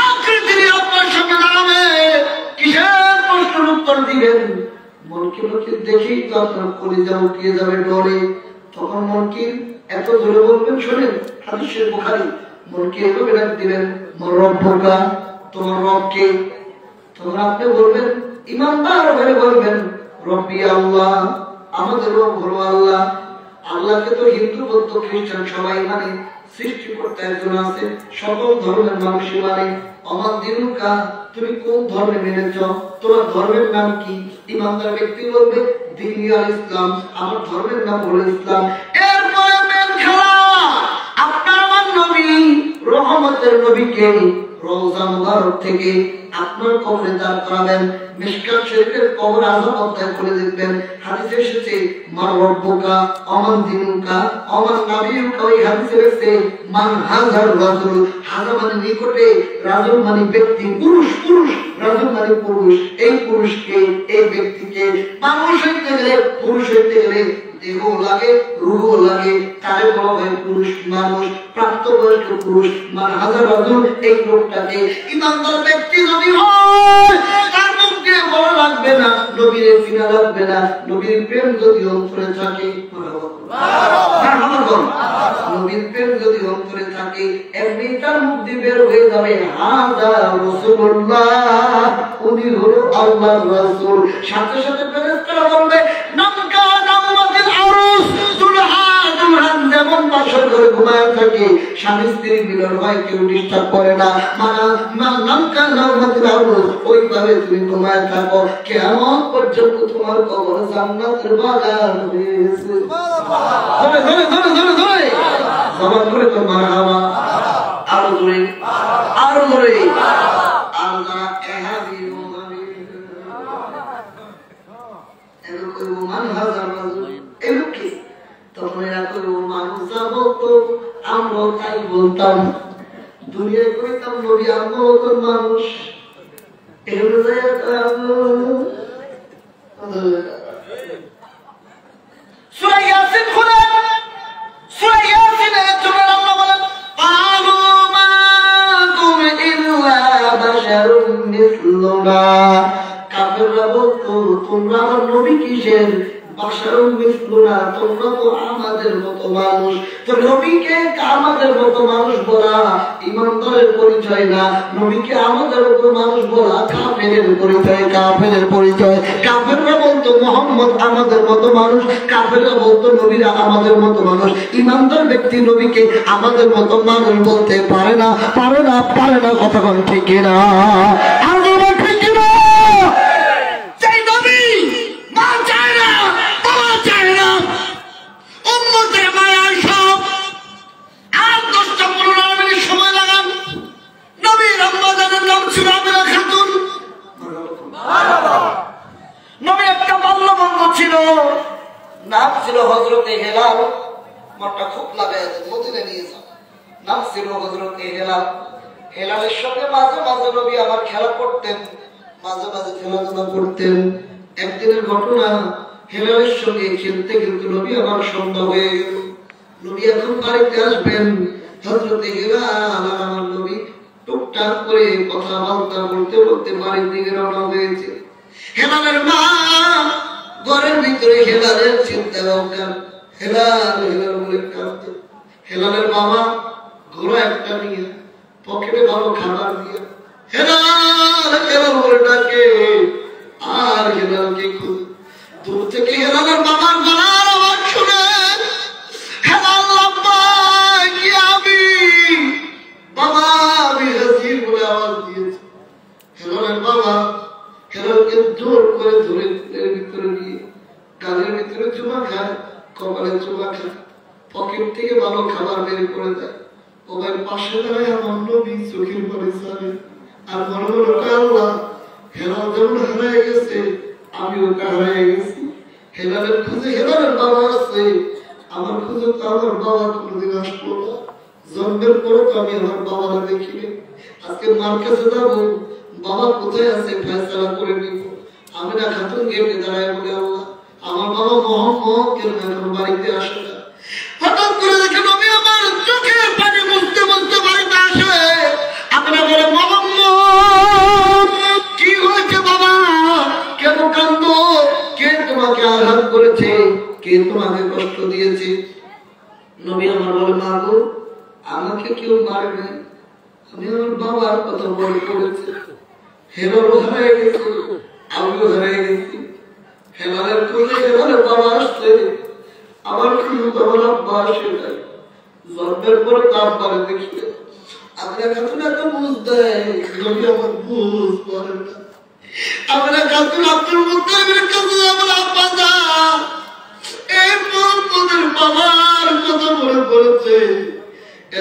আকৃতি নিয়ে আপনার সামনে দাঁড়াবে, কিসের প্রশ্নের উত্তর দিবেন? মুনকির নাকির দেখেই তো আপনার কলিজা উঠিয়ে যাবে ডরে। তখন মুনকির এত জোরে বলবেন, শোনেন হাদিসে বুখারী মনকে এভাবে ডাক দিবেন, রব্বুকা, তোমার রব কে? তখন আপনি বলবেন, ইমানদার হয়ে বলবেন, রব্বি আল্লাহ, আমাদের রব হলো আল্লাহ। আল্লাহকে তো হিন্দু, বৌদ্ধ, খ্রিস্টান সবাই মানে, সৃষ্টিকর্তা একজন আছে, সকল ধর্মের মানুষই মানে। আমার দিনুকা, তুমি কোন ধর্মে মেনেছ? তোমার ধর্মের নাম কি? ইমানদার ব্যক্তি বলবে, দ্বীন আল ইসলাম, আমার ধর্মের নাম হলো ইসলাম। এরপরে মেন খেলা, আপনার আমার নবী, রহমতের নবীকে রওজা মুবারক থেকে আপনার কবরে দাঁড় করাবেন। মিশকাত শরীফের কবর আযম অধ্যায় খুলে দেখবেন, হাদিসে এসেছে, মান রব্বুকা, আমান দিনুকা, আমান নাবিয়ুকা। ওই হাদিসে এসেছে, মান হাজার রাজুল, হাজার মানে নিকটে, রাজুল মানে ব্যক্তি, পুরুষ, পুরুষ, রাজুল মানে পুরুষ। এই পুরুষকে, এই ব্যক্তিকে, মানুষ হইতে গেলে, পুরুষ হইতে গেলে দেহ লাগে, রূহ লাগে, তারে বলা হয় পুরুষ মানুষ, প্রাপ্তবয়স্ক পুরুষ। মান হাজার রাজুল, এই লোকটাকে ইমানদার ব্যক্তি যদি হয়, তার মুখে বলা লাগবে না, নবীর চিনা লাগবে না, নবীর প্রেম যদি অন্তরে থাকে, নবীর প্রেম যদি অন্তরে থাকে, এমনি তার মুখ দিয়ে বের হয়ে যাবে, হাজা রাসূলুল্লাহ, উনি হলো আল্লাহর রাসূল। সাথে সাথে ফেরেশতারা বলবে, নামকা নামাতিল আরুস, দুলহান যেমন বাসর ঘরে ঘুমায় থাকে, স্বামী স্ত্রী মিলন হয়, কেউ ডিস্টার্ব করে না, নামকা নামাতিল আরুস, ওইভাবে তুমি ঘুমায় থাকো, কিয়ামত পর্যন্ত তোমার কবর জান্নাতের বাগান হয়েছে। ধরে ধরে ধরে ধরে ধরে জবান করে তো মারহাবা, আরো ধরে, আরো ধরে, আল্লাহ এহাবি মুহাবি এরকম মান হাজার রাজুল, এরকম কি? তখন এরা করবো মানুষ যা বলতো আমরাও তাই বলতাম, দুনিয়ায় কইতাম নবী আমরাও তো মানুষ। এগুলো সূরা ইয়াসিন খুলেন, সূরা ইয়াসিনে তোমরা আল্লাহ বলেন, আলু মা কুম ইল্লা বাশারুম মিসলুনা। কাফেররা বলতো, তোমরা আমার নবী কিসের? বাশারুম মিসলুনা, তোমরা তো আমাদের মতো মানুষ। তো নবীকে আমাদের মতো মানুষ বলা ইমানদারের পরিচয় না, নবীকে আমাদের মতো মানুষ বলা কাফেরের পরিচয়, কাফেরের পরিচয়। কাফেররা বলতো মুহাম্মদ আমাদের মতো মানুষ, কাফেররা বলতো নবীরা আমাদের মতো মানুষ। ইমানদার ব্যক্তি নবীকে আমাদের মতো মানুষ বলতে পারে না, পারে না, পারে না। কথা কোন ঠিক না? আল্লাহ ঠিক না? সেই নবী মা চায় না, বাবা চায় না, উম্মতের মায়া সব। আর 10-15 মিনিট সময় লাগান। নবীর আম্মা জানের নাম ছিল আমিনা খাতুন। নবীর একটা বাল্য বন্ধু ছিল, নাম ছিল হযরতে হেলাল। মাঠটা খুব লাগায় মদিনা নিয়ে যাও, নাম ছিল হযরতে হেলাল। হেলালের সঙ্গে মাঝে মাঝে নবী আমার খেলা করতেন, মাঝে মাঝে খেলাধুলা করতেন। একদিনের ঘটনা, হেলালের সঙ্গে খেলতে খেলতে নবী আমার সন্ধ্যা হয়ে গেল। নবী এখন বাড়িতে আসবেন, হযরতে হেলাল আর আমার নবী টুকটাক করে কথাবার্তা বলতে বলতে বাড়ির দিকে রওনা হয়েছে। হেলালের মা ঘরের ভিতরে হেলালের চিন্তা ভাবনা, হেলাল হেলাল বলে কাঁদতো। হেলালের বাবা ঘোড়া একটা নিয়ে, পকেটে ভালো খাবার দিয়ে হেলাল হেলাল বলে ডাকে, আর হেলালকে খুঁজে। দূর থেকে হেলালের বাবার গলার আওয়াজ শুনে হেলাল আব্বা কি আমি বাবা আমি হাজির বলে আওয়াজ দিয়েছে। হেলালের বাবা হেলালকে জোর করে ধরে ভিতরে নিয়ে গালের ভিতরে চুমা খায়, কপালে চুমা খায়, পকেট থেকে ভালো খাবার বের করে দেয়। ওদের পাশে দাঁড়ায় আমার নবী চোখের পরে সারে আর মনে মনে আল্লাহ, হেলাল যেমন হারায় গেছে আমি ওকে হারায় গেছি। হেলালের খুঁজে হেলালের বাবা আছে, আমার খুঁজে তো আমার বাবা কোনোদিন আসবো না। জন্মের পরে তো আমি আমার বাবারা দেখিনি। আজকে মার কাছে যাবো, বাবা কোথায় আছে ফয়সালা করে নিব। আমিনা খাতুন গেটে দাঁড়ায় বলে, আল্লাহ আমার বাবা মোহাম্মদ কেন এখন বাড়িতে আসে না। হঠাৎ করে দেখে নবী আমার চোখের পানি মুছতে মুছতে বাড়িতে আসে। আমিনা বলে, মোহাম্মদ কি হয়েছে বাবা, কেন কান্দো, কে তোমাকে আঘাত করেছে, কে তোমাকে কষ্ট দিয়েছে? নবী আমার বলে, মা গো আমাকে কেউ মারে নাই, আমি আমার বাবার কথা মনে পড়েছে। হেলাল হারিয়ে গেছে, আমিও হারিয়ে গেছি। হেলালের কোলে হেলালের বাবা আসছে, আমার কিন্তু আমার আব্বা আসে নাই। জন্মের পরে তার বাড়ি দেখি আমরা খাতুন এত বুঝ দেয়, আমার বুঝ করে না। আমরা খাতুন আব্দুল মুত্তালিবের কাছে আমার আব্বা যা এই মোহাম্মদের বাবার কথা মনে পড়েছে।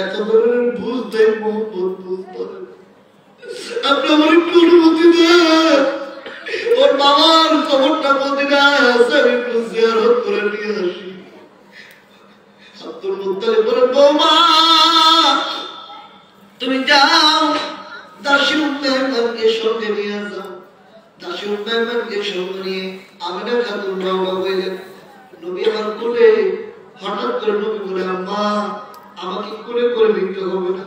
এত ধরনের বুঝ দেয় মোহাম্মদ বুঝ করে না। আপনি আমার একটু অনুমতি দেন, ওর বাবার খবরটা মদিনায় আছে, আমি একটু জিয়ারত করে নিয়ে আসি। আব্দুল মুত্তালিব বলে, বৌমা তুমি যাও, দাসী উম্মে আইমানকে সঙ্গে নিয়ে যাও। দাসী উম্মে আইমানকে সঙ্গে নিয়ে আমিনা খাতুন রওনা হইলেন। নবী আমার কোলে, হঠাৎ করে নবী বলে, আম্মা আমাকে কোলে করে নিতে হবে না।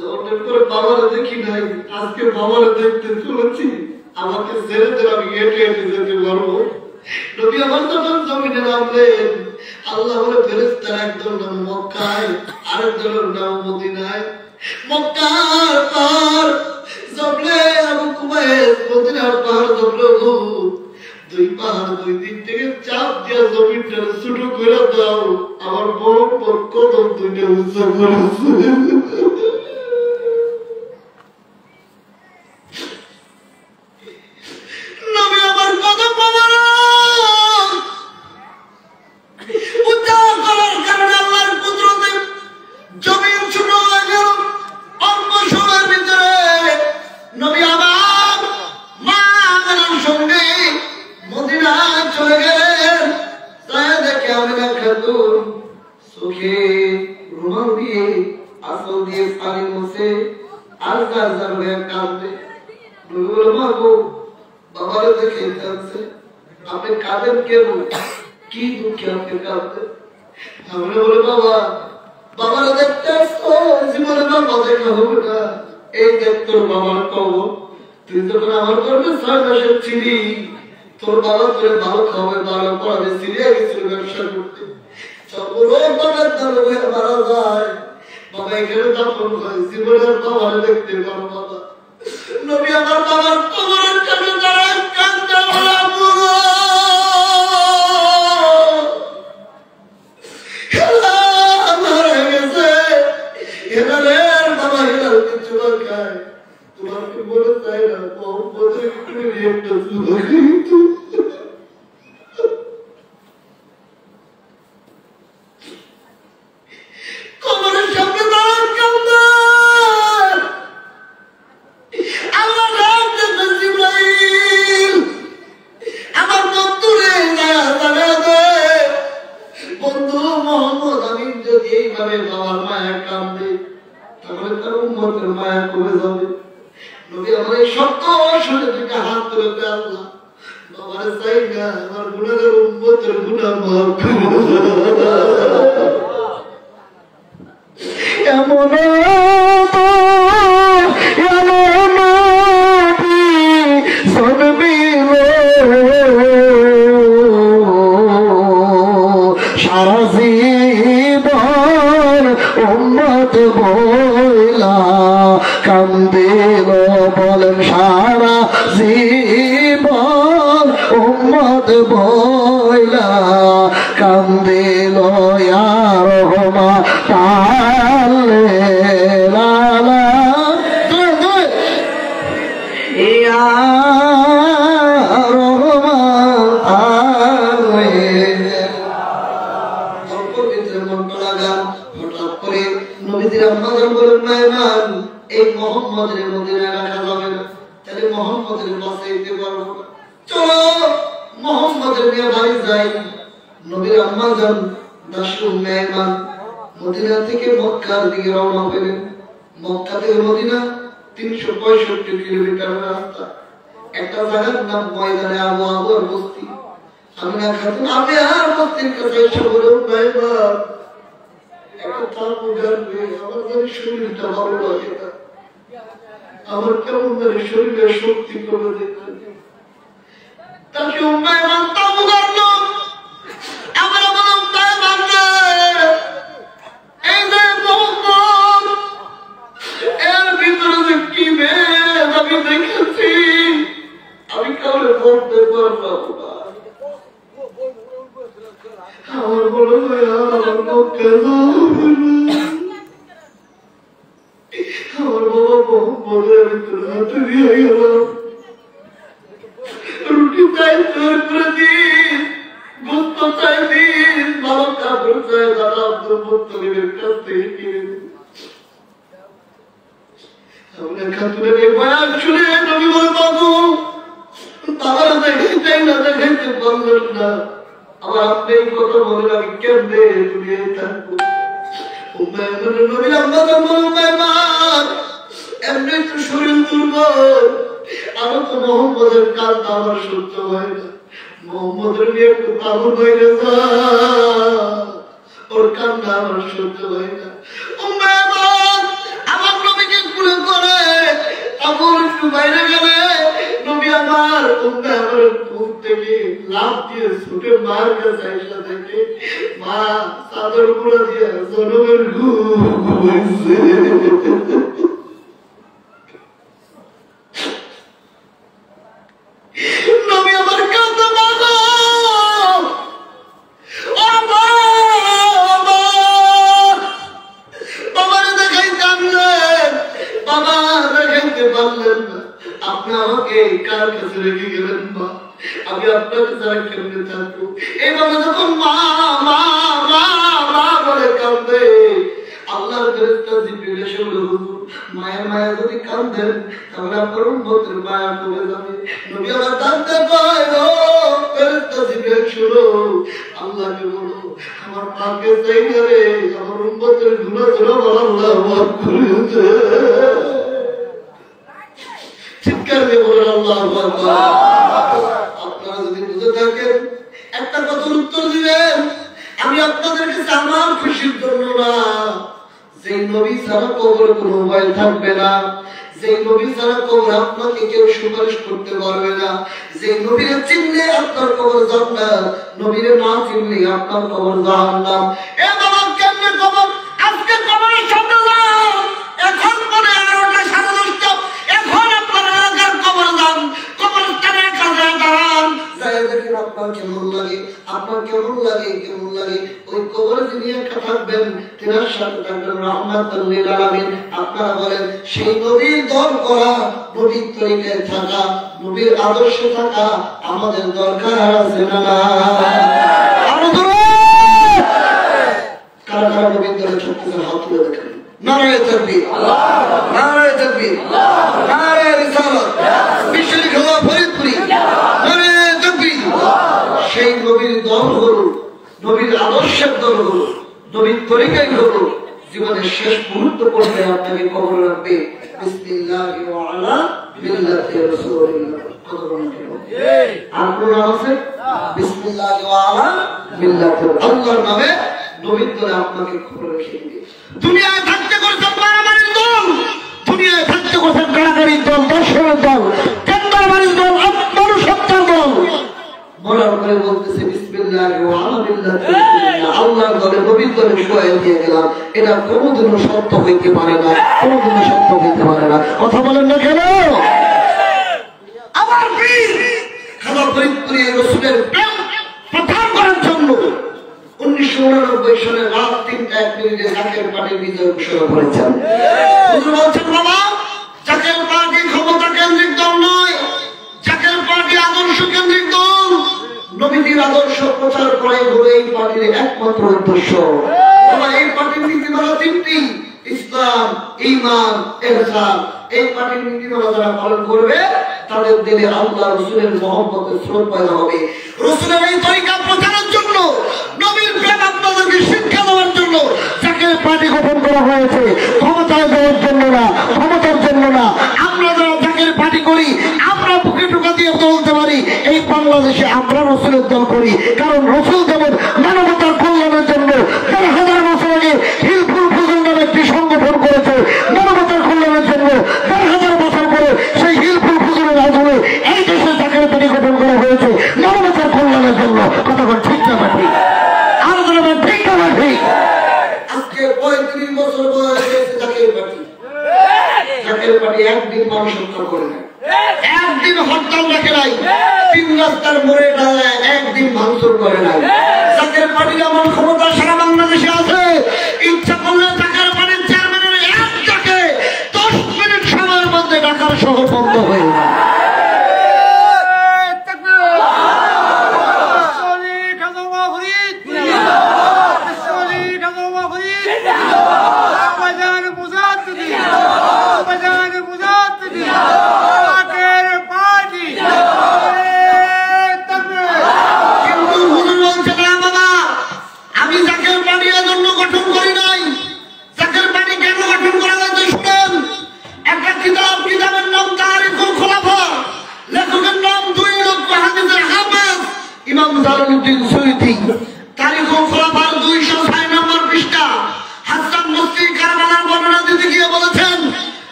জন্মের পরে বাবারা দেখি নাই, আজকে বাবারা দেখতে চলেছি, আমাকে ছেড়ে দিলে আমি হেঁটে হেঁটে যেতে পারবো। নবী আমার যখন জমিনে নামলেন, আল্লাহ বলে ফেরেশতার একদল নাম মক্কায়, আরেক দলের নাম মদিনায়। মক্কার পাহাড় জবলে আবু কুবাইস, মদিনার পাহাড় জবলে উহুদ। দুই পাহাড় দুই দিক থেকে চাপ দিয়া জমিনটা ছোট করে দাও, আমার বড় বড় কদম দুইটা উঁচু করেছে। নবী আমার কদম উঁচা করার কারণে আল্লাহর কুদরতে জমিন ছোট হয়ে গেল। অল্প সময়ের ভিতরে নবী আমার মা আমিনার সঙ্গে মদিনায় চলে গেলেন। তাই দেখে আমিনা খাতুন চোখে রুমাল দিয়ে আঁচল দিয়ে পানি মুছে আলগা আলগা হয়ে কাঁদবে। নবী বলে, মা গো, বাবারে দেখে কাঁদছে, আপনি কাঁদেন কেন? কি দুঃখে আপনি কাঁদতেন? আমরা বলে, বাবা বাবারা দেখতে আসতো, জীবনে বাবা দেখা হবে না। এই দেখ তোর বাবার কবর, তুই যখন আমার গর্ভে 6 মাসের ছিলি, তোর বাবা তোরে ভালো খাওয়াবে, ভালো পড়াবে, সিরিয়া গেছিল ব্যবসা করতে। বাবার দাঁড়ো হয়ে মারা যায়, বাবা এখানে দাপন হয়, জীবনের বাবার দেখতে পারো বাবা। নবী আমার বাবার কবরের কাছে দাঁড়ায় কাঁদতে মারা গেছে। হেলালের বাবা হেলাল কিছু খায়, তোমাকে বলে চাই না, মোহাম্মদের একটা চুলা কিন্তু কবরের সামনে দাঁড়ান কাঁদতে। আল্লাহ নাম দেখবে জিবরাইল, আমার বন্ধুরে জানাবে, বন্ধু মোহাম্মদ আমিন যদি এইভাবে বাবার মায়া কাঁদবে, তাহলে তার উম্মতের মায়া কমে যাবে। নবী আমার এই শব্দ শুনে দুইটা হাত তুলে, আল্লাহ বাবারে চাই না, আমার গুনাহের উম্মতের গুনাহ মাফ করে এমন সারা জীবন উম্মত বইলা কান্দিল, বলেন সারা জীবন উম্মত বইলা কান্দিল। ইয়া রহমান পালে লালা ইয়া রহমান পালে। হঠাৎ করে নবীদের আম্মা বলেন, মেহমান এই মোহাম্মদের মদিনায় রাখা যাবে না, তাহলে মোহাম্মদের বাঁচাইতে পারবো না, চলো মোহাম্মদের নিয়ে বাড়ি যাই। নবীর আম্মা যান দাসী উম্মে আইমান মদিনা থেকে মক্কার দিকে রওনা হলেন। মক্কা থেকে মদিনা 365 কিলোমিটার রাস্তা। একটা জায়গার নাম ময়দানে আবু আবুর বস্তি। আমিনা খাতুন আমি আর বস্তির কাছে এসে বলে, মেহমান একটা তাবু গাড়বে, আমার যেন শরীরটা ভালো লাগে না, আমার কেমন যেন শরীরের শক্তি কমে দেখতে। তাকে উম্মে আইমান তাবু গাড়লো। আমরা বললাম, তাই মানবে এই যে মোহাম্মদ করতে পারলাম না। আমার বড় ভাই আমার পক্ষে আমার বাবা মোহাম্মদের হাতে দিয়ে গেলাম। রুটি চাই তৈরি করে দিন, গোস্ত চাই দিন, ভালো কাপড় চাই দাদা আব্দুল মুত্তালিবের কাছ থেকে কিনে দিন। আমরা খাতুনের এই বয়ান শুনে নবী বলে বাবু বাবার দেখাইতে না দেখাইতে পারলেন না। আবার আপনি এই কথা বলেন আমি কেমনে দুনিয়ায় থাকবো? নবীর আম্মা এমনি তো শরীর দুর্বল, আরো তো মোহাম্মদের কান্না আমার সহ্য হয় না। মোহাম্মদের নিয়ে একটু পাগল হয়ে গেছে, ওর কান্না আমার সহ্য হয় না। আমার নবীকে কুলে করে আবুল একটু বাইরে গেলে নবী আমার আমার ঘুম থেকে লাভ দিয়ে ছুটে মার কাছে এসে থেকে মা চাদর গুলো দিয়ে জনমের ঘুম ঘুমাইছে। নবী আমার কাছে বাবা বাবারে দেখাইতে আনলেন, বাবা দেখাইতে পারলেন না। আপনি আমাকে কার কাছে রেখে গেলেন মা? আমি আপনাকে ছাড়া কেমনে থাকবো? এই বাবা যখন মা মা মা মা বলে কাঁদে, আল্লাহর ফেরেশতা জিবরিল এসে বলে হুজুর মায়া মায়া যদি কাঁদেন তাহলে আপনার উম্মতের মায়া কমে যাবে। নবী আমার কাঁদতে কয় ও ফেরেশতা জিবরিল শুনো, আল্লাহকে বলো আমার মাকে চাই না রে, আমার উম্মতের গুনাহ ধরে আল্লাহ মাফ করে দেন। চিৎকার দিয়ে বলেন আল্লাহু আকবার। আপনারা যদি বুঝে থাকেন একটা কথার উত্তর দিবেন, আমি আপনাদের কাছে আমার খুশির জন্য না, যে নবী ছাড়া কবরে কোনো উপায় থাকবে না, যে নবী ছাড়া কবর আপনাকে কেউ সুপারিশ করতে পারবে না, যে নবীরে চিনলে আপনার কবর জান্নাত, নবীরে না চিনলে আপনার কবর জাহান্নাম। এ বাবা কেমনে কবর? আজকে কবরের সামনে যান, এখন মনে 11টা 10:30, এখন আপনার এলাকার কবর যান, কবরস্থানে কাছে দাঁড়ান, যাই দেখেন আপনার কেমন লাগে, আপনার কেমন লাগে কেমন লাগে। ওই কবরে যিনি একা থাকবেন তিনার সাথে থাকবেন রাহমাতুল লিল আলামিন। আপনারা বলেন সেই নবীর দল করা, নবীর তরিকায় থাকা, নবীর আদর্শে থাকা আমাদের দরকার আছে না? আরো জোরে কারা কারা নবীর দলে থাকতে হাত তুলে দেখেন। নারায়ে তাকবীর, নারায়ে তাকবীর, নারায়ে রিসালাত, বিশ্বরি খোদা ফরিদপুরি, নারায়ে তাকবীর। সেই নবীর দল হলো, নবীর আদর্শের দল হলো, নবীর তরিকায় হলো। জীবনের শেষ মুহূর্ত পর্যন্ত আপনাকে কবর রাখবে বিসমিল্লাহি ওয়া আলা মিল্লাতি রাসূলিল্লাহ। কত বড় আর কোন নাম আছে? বিসমিল্লাহি ওয়া আলা মিল্লাতি, আল্লাহর নামে নবীর দলে আপনাকে কবর রেখে দিবে। দুনিয়ায় থাকতে করেছেন মারামারির দল, দুনিয়ায় থাকতে করেছেন কারাগারির দল, দর্শনের দল, কেন্দ্রবাড়ির দল, আত্মসত্তার দল। বলার পরে বলতেছে বিসমিল্লাহি ওয়া আলা মিল্লাতি রাসূলিল্লাহ, আল্লাহর দলে নবীর দলে শুয়ে দিয়ে গেলাম। এটা কোনোদিনও সত্য হইতে পারে না, কোনোদিনও সত্য হইতে পারে না। কথা বলেন না কেন? আমার পীর খাজা ফরিদপুরি রাসূলের প্রেম প্রচার করার জন্য 1989 সালে রাত 3:01 জাকের পার্টির বিজয় ঘোষণা করেছেন। হুজুর বলছেন বাবা জাকের পার্টি ক্ষমতা কেন্দ্রিক দল নয়, জাকের পার্টি আদর্শ কেন্দ্রিক দল। নবীজির আদর্শ প্রচার করাই হলো এই পার্টির একমাত্র উদ্দেশ্য। এই পার্টির নীতিমালা 3টি: ইসলাম, ঈমান, ইহসান। এই পার্টির নীতিমালা যারা পালন করবে তাদের দিলে আল্লাহ রাসূলের মহব্বতের স্রোত পয়দা হবে। রাসূলের এই তরিকা প্রচারের জন্য, নবীর প্রেম আপনাদেরকে শিক্ষা দেওয়ার জন্য জাকের পার্টি গঠন করা হয়েছে। ক্ষমতায় দেওয়ার জন্য না, ক্ষমতার জন্য না। আমরা যারা জাকের পার্টি করি, আমরা বুকে টোকা দিয়ে বলতে পারি এই বাংলাদেশে আমরা রাসূলের দল করি। কারণ রাসূল যেমন মানবতার কল্যাণের জন্য 10,000 বছর আগে হিলফুল ফুজুল নামে একটি সংগঠন করেছে, মানবতার কল্যাণের জন্য 10,000 বছর পরে সেই হিলফুল ফুজুলের আদলে এই দেশে জাকের পার্টি গঠন করা হয়েছে মানবতার কল্যাণের জন্য। কতক্ষণ ঠিক না ঠিক? আর বলবেন ঠিক না ঠিক? আজকে 35 বছর বয়স হয়েছে জাকের পার্টি। জাকের পার্টি একদিন মানুষ হত্যা করে না, একদিন হরতাল রাখে নাই। তিন রাস্তার মোড়ে দাঁড়ায় একদিন ভাঙচুর করে নাই। জাকের পার্টির এমন ক্ষমতা সারা বাংলাদেশে আছে, ইচ্ছা করলে জাকের পার্টির চেয়ারম্যানের একটাকে 10 মিনিট সময়ের মধ্যে ঢাকার শহর বন্ধ হয়ে যায়।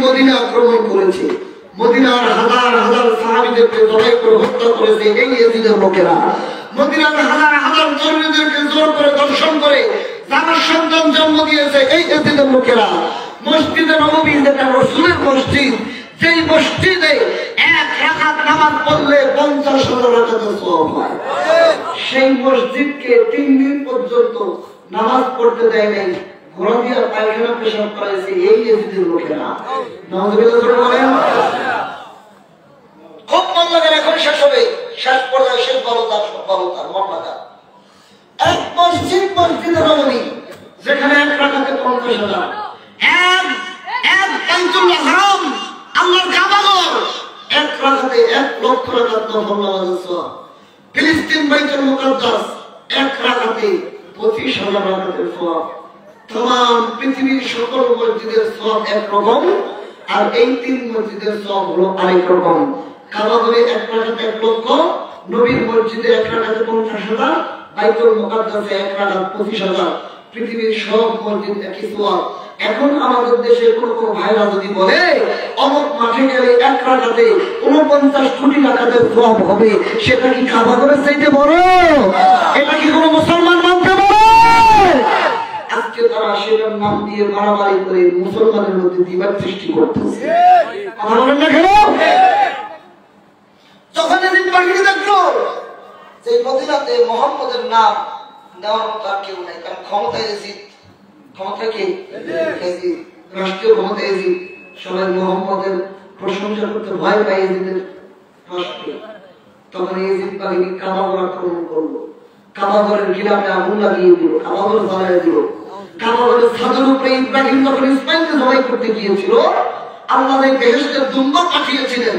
মদিনা আক্রমণ করেছে, মদিনার হাজার হাজার সাহাবীদেরকে জবাই করে হত্যা করেছে এই ইয়াজিদের লোকেরা। মদিনার হাজার হাজার তরুণীদেরকে জোর করে দর্শন করে যার সন্তান জন্ম দিয়েছে এই ইয়াজিদের লোকেরা। মসজিদে নববী যেটা রাসূলের মসজিদ, যেই মসজিদে 1 রাকাত নামাজ পড়লে 50,000 রাকাতের সওয়াব হয়, সেই মসজিদকে 3 দিন পর্যন্ত নামাজ পড়তে দেয় নাই, ঘোড়া দিয়ে পায়খানা পেশাব করাইছে এই ইয়াজিদের লোকেরা। নাউযুবিল্লাহ বলেন। খুব মন লাগে, এখন শেষ হবে, শেষ পর্যায়ে শেষ বলতার মন লাগা। এক মসজিদ মসজিদে নববী যেখানে 1 রাকাতে 50,000, এক বাইতুল হারাম আল্লাহর কাবাঘর 1 রাকাতে 1 লক্ষ রাকাত নফল নামাজের সওয়াব। ফিলিস্তিন বাইতুল মুকাদ্দাস 1 রাকাতে 25,000 রাকাতের সওয়াব। तमाम পৃথিবীর সকল মসজিদের সওয়াব একরকম, আর এই 3 মসজিদের সওয়াব হলো আরেক রকম। কাবাঘরে 1 রাকাতে 1 লক্ষ, নবীর মসজিদে 1 রাকাতে 50,000, বাইতুল মুকাদ্দাসে 1 রাকাত 25,000। পৃথিবীর সব মসজিদ একই সওয়াব। এখন আমাদের দেশে কোন ভাইরা যদি বলে অমুক মাঠে গেলে 1 রাকাতে 49 কোটি রাকাতের সওয়াব হবে, সেটা কি কাবাঘরের চাইতে বড়? এটা কি কোনো মুসলমান মানতে পারে? আজকে তারা সেটার নাম দিয়ে মারামারি করে মুসলমানের মধ্যে বিবাদ সৃষ্টি করতেছে। কথা বলেন না কেন? যখন এদিন পাখিটি দেখলো যে মদিনাতে মুহাম্মদের নাম দেওয়ার মতো আর কেউ নাই, কারণ ক্ষমতা এজিদ, ক্ষমতা কি এজিদ, রাষ্ট্রীয় ক্ষমতা এজিদ, সবাই মুহাম্মদের প্রশংসা করতে ভয় পায় এজিদের রাষ্ট্র। তখন এজিদ বাহিনী কাবাঘর আক্রমণ করলো, কাবাঘরের গিলাফে আগুন লাগিয়ে দিল, কাবাঘর জ্বালিয়ে দিল। কাবাঘরের ছাদের উপরে ইব্রাহিম যখন ইসমাইলকে জবাই করতে গিয়েছিল, আল্লাহ বেহেশতের দুম্বা পাঠিয়েছিলেন,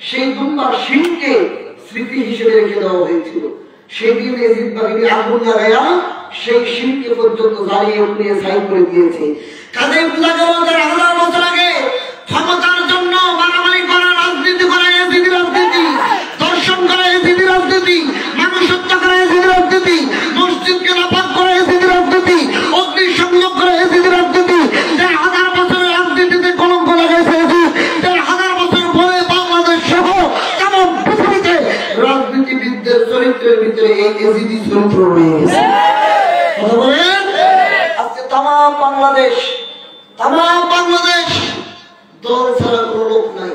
সেই দুম্বার শিংকে স্মৃতি হিসেবে রেখে দেওয়া হয়েছিল। সেই দিন এজিদ বাহিনী আগুন লাগাইয়া সেই শিংকে পর্যন্ত জ্বালিয়ে উঠিয়ে ছাই করে দিয়েছে। কাজে বোঝা গেল যে 1000 বছর আগে ক্ষমতার জন্য মারামারি করা, রাজনীতি করা এজিদি রাজনীতি, দর্শন করা এজিদি রাজনীতি, মানুষ হত্যা করা এজিদি রাজনীতি, মসজিদকে নাপাক করা এজিদি রাজনীতি, অগ্নি সংযোগ করা এজিদি রাজনীতি। 1000 বছরের রাজনীতিতে কলঙ্ক লাগাইছে এজিদ। 1000 বছর পরে বাংলাদেশ সহ তেমন পৃথিবীতে রাজনীতিবিদদের চরিত্রের ভিতরে এই এজিদি চরিত্র রয়ে গেছে। কথা বলেন। আজকে তাম বাংলাদেশ দল ছাড়া কোনো লোক নাই,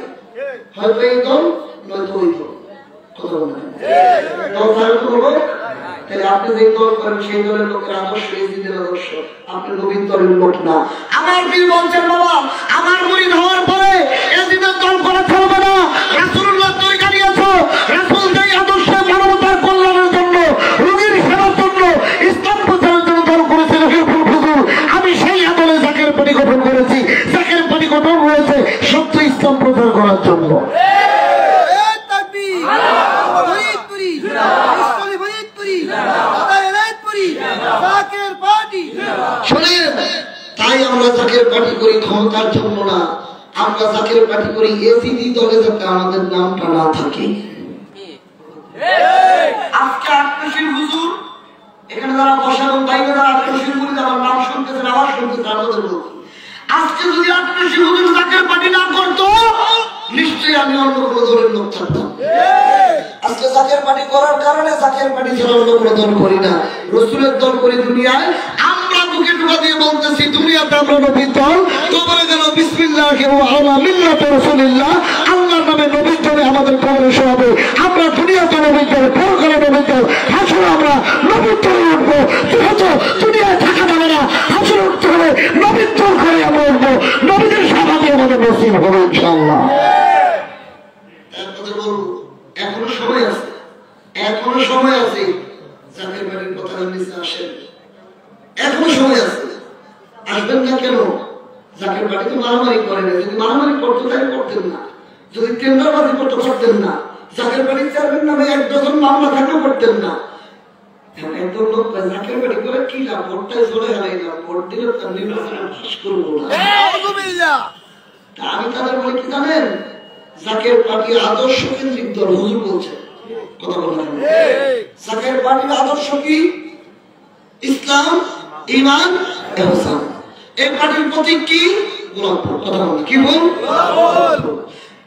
হয়তো এই দল নয়তো ওই দল। কথা বলেন। দল ছাড়া কোনো লোক, তাহলে আপনি যে দল করেন সেই দলের লোকের আদর্শ এজিদের আদর্শ, আপনি নবীন দলের লোক না। আমার পীর বলছেন বাবা, আমার মুরিদ হওয়ার পরে এজিদের দল করা চলবে না। রাসূলুল্লাহ তরিকা নিয়েছো, রাসূল যেই আদর্শে মানবতার কল্যাণের জন্য, রোগীর সেবার জন্য, ইসলাম প্রচারের জন্য দল করেছিল হিরপুর হুজুর, আমি সেই আদলে জাকের পার্টি গঠন করেছি। জাকের পার্টি গঠন হয়েছে সত্য ইসলাম প্রচার করার জন্য। তাই আমরা জাকের পার্টি করি ক্ষমতার জন্য না, আমরা জাকের পার্টি করি এজিদি দলে যাতে আমাদের নামটা না থাকে। আজকে আটনশীল হুজুর এখানে যারা বসা এবং বাইরে যারা আটনশীল হুজুর আমার নাম শুনতেছেন, আবার শুনতেছেন, আমাদের বলছি আজকে যদি আটনশীল হুজুর জাকের পার্টি না করতো, নিশ্চয়ই আমি অন্য কোনো দলের লোক থাকতাম। আজকে জাকের পার্টি করার কারণে জাকের পার্টি ছাড়া অন্য কোনো দল করি না, রাসূলের দল করি দুনিয়ায়। আমরা বুকে টোকা দিয়ে বলতেছি দুনিয়াতে আমরা নবীর দল, কবরে গেল বিসমিল্লাহি ওয়া আলা মিল্লাতি রাসূলিল্লাহ, আল্লাহর নামে নবীর দলে আমাদের কবরে শোয়াবে। আমরা দুনিয়াতে নবীর দল, পরকালে নবীর দল, হাসরে আমরা নবীর দলে উঠবো। যেহেতু দুনিয়ায় থাকা যাবে না, হাসরে উঠতে হবে, নবীর দল করে আমরা উঠবো, নবীদের সাহায্যে আমাদের নসিব হবে ইনশাআল্লাহ। তারপরে বলবো এখনো সময় আছে, এখনো সময় আছে। জাকের বাড়ির কথা নিচে আসেন, এখনো সময় আছে। আসবেন না কেন? জাকের বাড়িতে মারামারি করে না। যদি মারামারি করতে তাই করতেন না, যদি টেন্ডারবাজি করতে পারতেন না, জাকের বাড়ির চেয়ারম্যান নামে 1 ডজন মামলা থাকলেও করতেন না। একদম লোক জাকের বাড়ি করে কি লাভ? ভোটটাই চলে হারাই না, ভোট দিলে তার নির্বাচনে শেষ করবো না। আমি তাদের বলে কি জানেন? জাকের পার্টি আদর্শ কেন্দ্রিক দল। হুজুর বলছে কথা বলেন, জাকের পার্টির আদর্শ কি? ইসলাম, ঈমান, ইহসান। এই পার্টির প্রতীক কি? গোলাপ ফুল। কথা বলেন কি বল?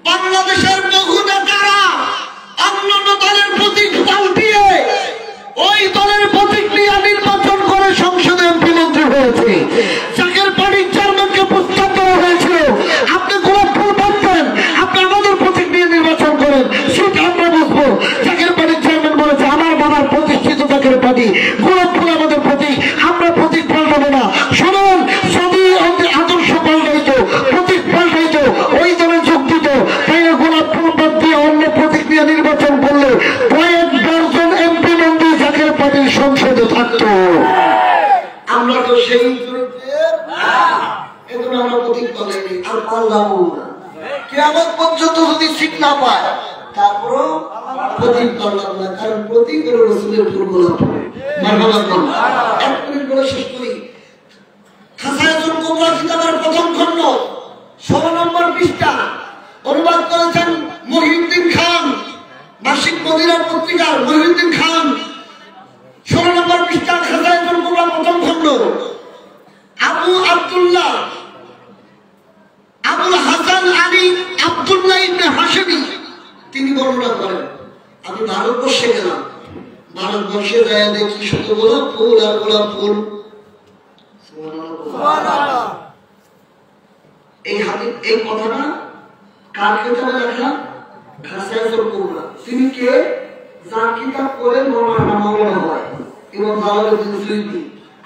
বাংলাদেশের বহু নেতারা অন্যান্য দলের প্রতীক পাল্টিয়ে ওই দলের প্রতীক নিয়ে নির্বাচন করে সংসদে এমপি মন্ত্রী হয়েছে। জাকের পার্টির চেয়ারম্যানকে প্রস্তাব দেওয়া হয়েছিল, আপনি গোলাপ ফুল বাঁধবেন, আপনি আমাদের প্রতীক নিয়ে নির্বাচন করেন, সেটা আমরা বুঝবো। জাকের পার্টির চেয়ারম্যান বলেছে আমার বাবার প্রতিষ্ঠিত জাকের পার্টি, গোলাপ ফুল আমাদের প্রতীক, আমরা প্রতীক পাল্টাবো না। শুনুন, যদি আদর্শ পাল্টাইতো, প্রতীক পাল্টাইতো, ওই দলে যোগ দিত, তাইলে গোলাপ ফুল বাদ দিয়ে অন্য প্রতীক নিয়ে নির্বাচন করলে কয়েক ডজন এমপি মন্ত্রী জাকের পার্টির সংসদে থাকতো। আমরা তো সেই এখন আমরা প্রতীক পাল্টাইনি আর পাল্টাবো না। কিয়ামত পর্যন্ত যদি সিট না পায় তারপরও প্রতীক পাল্টাবো না, কারণ প্রতীক হলো রাসূলের ফুল, গোলাপ ফুল। মারহাবা বলুন। এক মিনিট বলে শেষ করি। খাসায়াতুল কুবরা কিতাবের প্রথম খণ্ড 16 নম্বর পৃষ্ঠা অনুবাদ করেছেন মহিউদ্দিন খান, মাসিক মদিনার পত্রিকার মহিউদ্দিন খান। 16 নম্বর পৃষ্ঠা খাসায়াতুল কুবরা প্রথম খণ্ড। আবুল হাসান আলী আব্দুল্লাহ ইবনে হাশমি তিনি বর্ণনা করেন, আমি ভারতবর্ষে গেলাম, ভারতবর্ষে যায় দেখি শুধু গোলাপ ফুল আর গোলাপ ফুল। এই কথাটা কার কিতাবে লেখা? খাসায়াতুল কুবরা। তিনি কে? যার কিতাব পড়ে মাওলানা হয় এবং জালালউদ্দিন সুয়ুতী।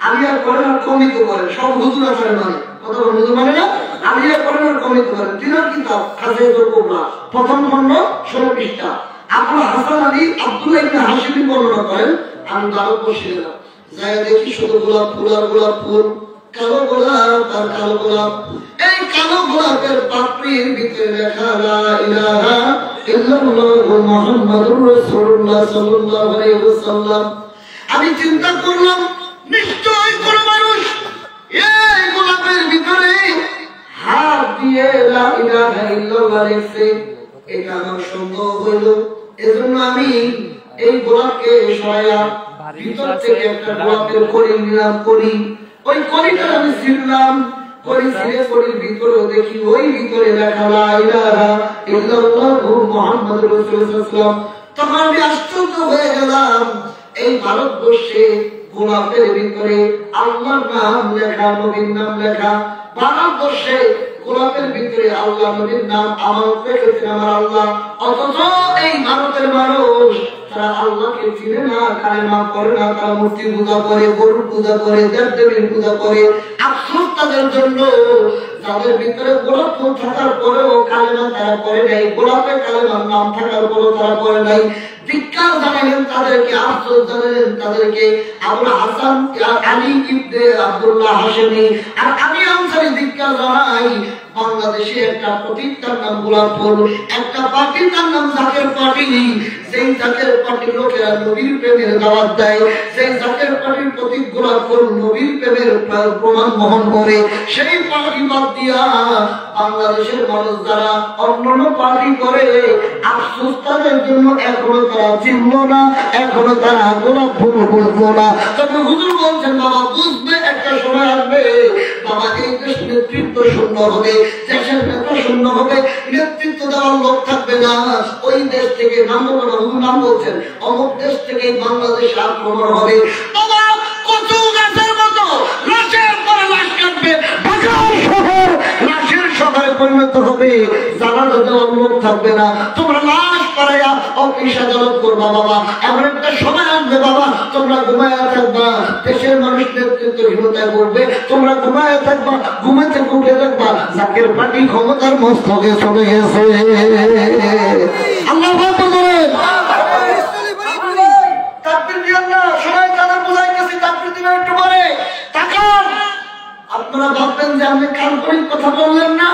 আলিয়া করেন আর কমিতে করেন, সব হুজুর আছেন মানে কথা হুজুর মানে না, আলিয়া করেন আর কমিতে করেন। তিনার কিতাব খাসায়াতুল কুবরা প্রথম খণ্ড 16 পৃষ্ঠা। আবুল হাসান আলী আব্দুল্লাহ ইবনে হাশমি বর্ণনা করেন, আমি ভারতবর্ষে গেলাম, যায় দেখি শুধু গোলাপ ফুল আর গোলাপ ফুল, কালো গোলাপ আর কালো গোলাপ। এই কালো গোলাপের পাপড়ির ভিতরে লেখা লা ইলাহা ইল্লাল্লাহু মুহাম্মাদুর রাসূলুল্লাহ সাল্লাল্লাহু আলাইহি ওয়াসাল্লাম। আমি চিন্তা করলাম নিশ্চয়ই কোন মানুষ এই গোলাপের ভিতরে হাত দিয়ে লা ইলাহা ইল্লাল্লাহ লিখছে। এটা আমার সন্দেহ হইল, এজন্য আমি এই গোলাপকে সরাইয়া ভিতর থেকে একটা গোলাপের কড়ি নিলাম, কড়ি। ওই কড়িটা আমি ছিঁড়লাম, কড়ি ছিঁড়ে কড়ির ভিতরে দেখি ওই ভিতরে লেখা লা ইলাহা ইল্লাল্লাহু মুহাম্মাদুর রাসূলুল্লাহ। তখন আমি আশ্চর্য হয়ে গেলাম, এই ভারতবর্ষে গোলাপের ভিতরে আল্লাহর নাম লেখা, নবীর নাম লেখা। ভারতবর্ষে গোলাপের ভিতরে আল্লাহ নবীর নাম আমার রেখেছেন আমার আল্লাহ, অথচ এই ভারতের মানুষ তারা আল্লাহকে চিনে না, কালেমা করে না, তারা মূর্তি পূজা করে, গরু পূজা করে, দেবদেবীর পূজা করে। আফসোস তাদের জন্য, তাদের ভিতরে গোলাপ ফুল থাকার পরেও কালেমা তারা করে নাই, গোলাপের কালেমার নাম থাকার পরেও তারা করে নাই। ধিক্কার জানালেন তাদেরকে, আফসোস জানালেন তাদেরকে। আবুল হাসান আলী ইবনে আব্দুল্লাহ হাশমি আর আমি আনসারী ধিক্কার জানাই। বাংলাদেশে একটা প্রতীক তার নাম গোলাপ ফুল, একটা পার্টি তার নাম জাকের পার্টি। সেই জাকের পার্টির লোকেরা নবীর প্রেমের দাওয়াত দেয়, সেই জাকের পার্টির প্রতীক গোলাপ ফুল নবীর প্রেমের প্রমাণ বহন করে। সেই পার্টি বাদ দিয়া বাংলাদেশের মানুষ যারা অন্যান্য পার্টি করে, আফসোস তাদের জন্য এখনো তারা চিনল না, এখনো তারা গোলাপ ফুল বুঝলো না। তবে হুজুর বলছেন বাবা বুঝবে, একটা সময় আসবে বাবা এই দেশ নেতৃত্ব শূন্য হবে, দেশের নেতা শূন্য হবে, নেতৃত্ব দেওয়ার লোক থাকবে না। ওই দেশ থেকে নাম বলছেন অমুক দেশ থেকে বাংলাদেশ আক্রমণ হবে। বাবা কচু গাছের মতো লাশের পরে লাশ থাকবে ঢাকার শহর লাশের শহরে পরিণত হবে, জানাজা দেওয়ার লোক থাকবে না, তোমরা লাশ করাইয়া অফিস আদালত করবা বাবা। এমন একটা সময় আসবে বাবা তোমরা ঘুমায়া থাকবা, দেশের মানুষ নেতৃত্বহীনতায় করবে, তোমরা ঘুমায়া থাকবা, ঘুমে থেকে উঠে থাকবা জাকের পার্টি ক্ষমতার মস্তকে চলে গেছে। আল্লাহ বলেন তাকবীর দিবেন না, সবাই তাদের বুঝাইতেছি তাকবীর দিবেন একটু পরে। তাকান, আপনারা ভাববেন যে আপনি কাল্পনিক কথা বললেন না,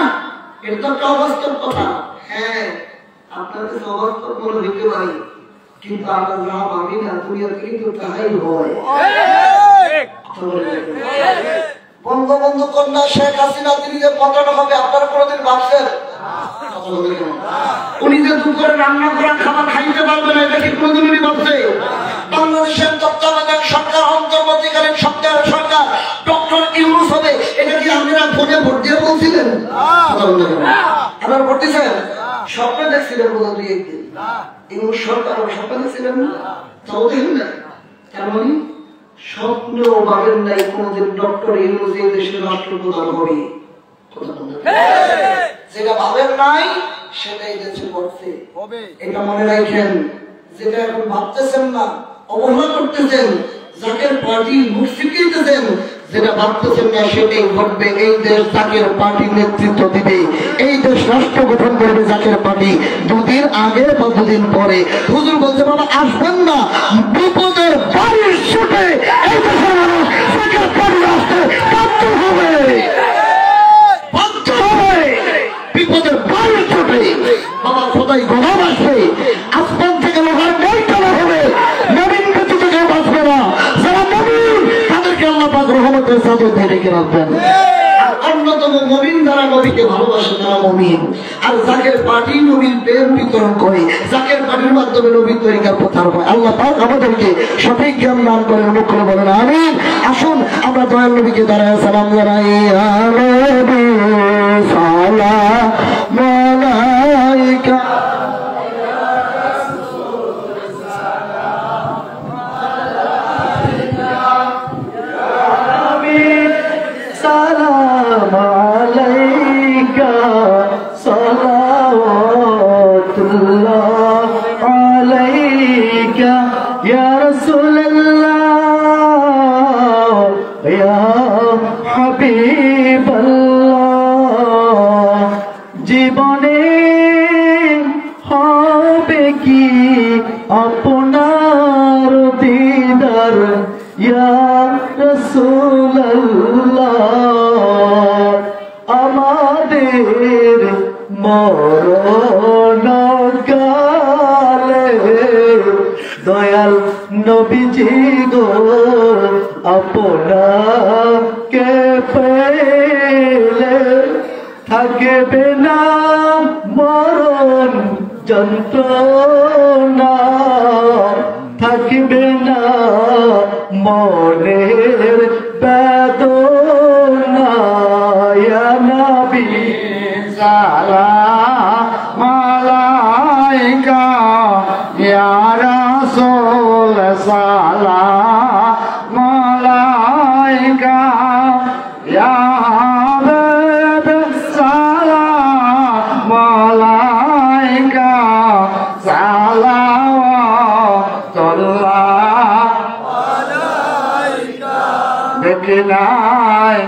এটা তো একটা অবাস্তব কথা। হ্যাঁ, আপনার কাছে অবাস্তব মনে হইতে পারে, কিন্তু আমরা যা ভাবি না দুনিয়াতে কিন্তু তাহাই হয়। বঙ্গবন্ধু কন্যা শেখ হাসিনা তিনি যে পতন হবে আপনারা কোনোদিন ভাবছেন? উনি যে দুপুরে রান্না করা খাবার খাইতে পারবে না এটা কি কোনোদিন উনি ভাবছে? বাংলাদেশের তত্ত্বাবধায়ক সরকার অন্তর্বর্তীকালীন সরকার ডক্টর ইউনূস হবে, এটা কি আপনারা ফোনে ভোট দিয়ে বলছিলেন? আপনারা ভোট দিয়েছেন? স্বপ্নে দেখছিলেন বোধ দুই একদিন ইউনূস সরকার স্বপ্নে দেখছিলেন না? তাও দেখেন না, তেমন স্বপ্নেও ভাবেন নাই কোনদিন ডক্টর ইউনূস এই দেশের রাষ্ট্রপ্রধান হবে। যেটা ভাবেন নাই সেটাই দেশে ঘটছে, এটা মনে রাখেন। যেটা এখন ভাবতেছেন না, অবহেলা করতেছেন, জাকের পার্টি মুখ শিখিয়েছেন, যেটা ভাবতেছেন না সেটাই ঘটবে। এই দেশ জাকের পার্টি নেতৃত্ব দিবে, এই দেশ রাষ্ট্র গঠন করবে জাকের পার্টি, দুদিন আগে বা দুদিন পরে। হুজুর বলছে বাবা আসবেন না, বিপদের বাড়ির ছুটে এই দেশের মানুষ জাকের পার্টি আসতে বাধ্য হবে, বাধ্য হবে। বিপদের বাড়ির ছুটে বাবা খোদাই গলাম আসবে, আসমান থেকে লোহার বই তোলা হবে, নবীন ব্যতীত কেউ বাঁচবে না। যারা নবীন তাদেরকে আল্লাহ পাক রহমতের চাদর দিয়ে ঢেকে রাখবেন। অন্যতম মুমিন যারা নবীকে ভালোবাসে তারা মুমিন, আর জাকের পার্টি নবীর প্রেম বিতরণ করে, জাকের পার্টির মাধ্যমে নবীর তরিকার প্রচার হয়। আল্লাহ পাক আমাদেরকে সঠিক জ্ঞান দান করেন, মুখ করে বলেন আমিন। আসুন আমরা দয়াল নবীকে দাঁড়ায় সালাম জানাই। নবী সালাম আলাইকা সালাম আলাইকা সালাওয়াতুল্লাহ আলাইকা ইয়া রাসূলুল্লাহ ইয়া হাবিবাল্লাহ। জীবনে হবে কি আপনার দিদার ইয়া রাসূলুল্লাহ, আমাদের মরণকালে দয়াল নবীজি গো আপনাকে পেলে থাকবে না মরণ যন্ত্রণা, থাকবে না মনের বেদনা। ইয়া নবী সালাম আলাইকা ইয়া রাসূল সালাম আলাইকা ইয়া হাবিব সালাম আলাইকা সালাওয়াতুল্লাহ আলাইকা। দেখলাই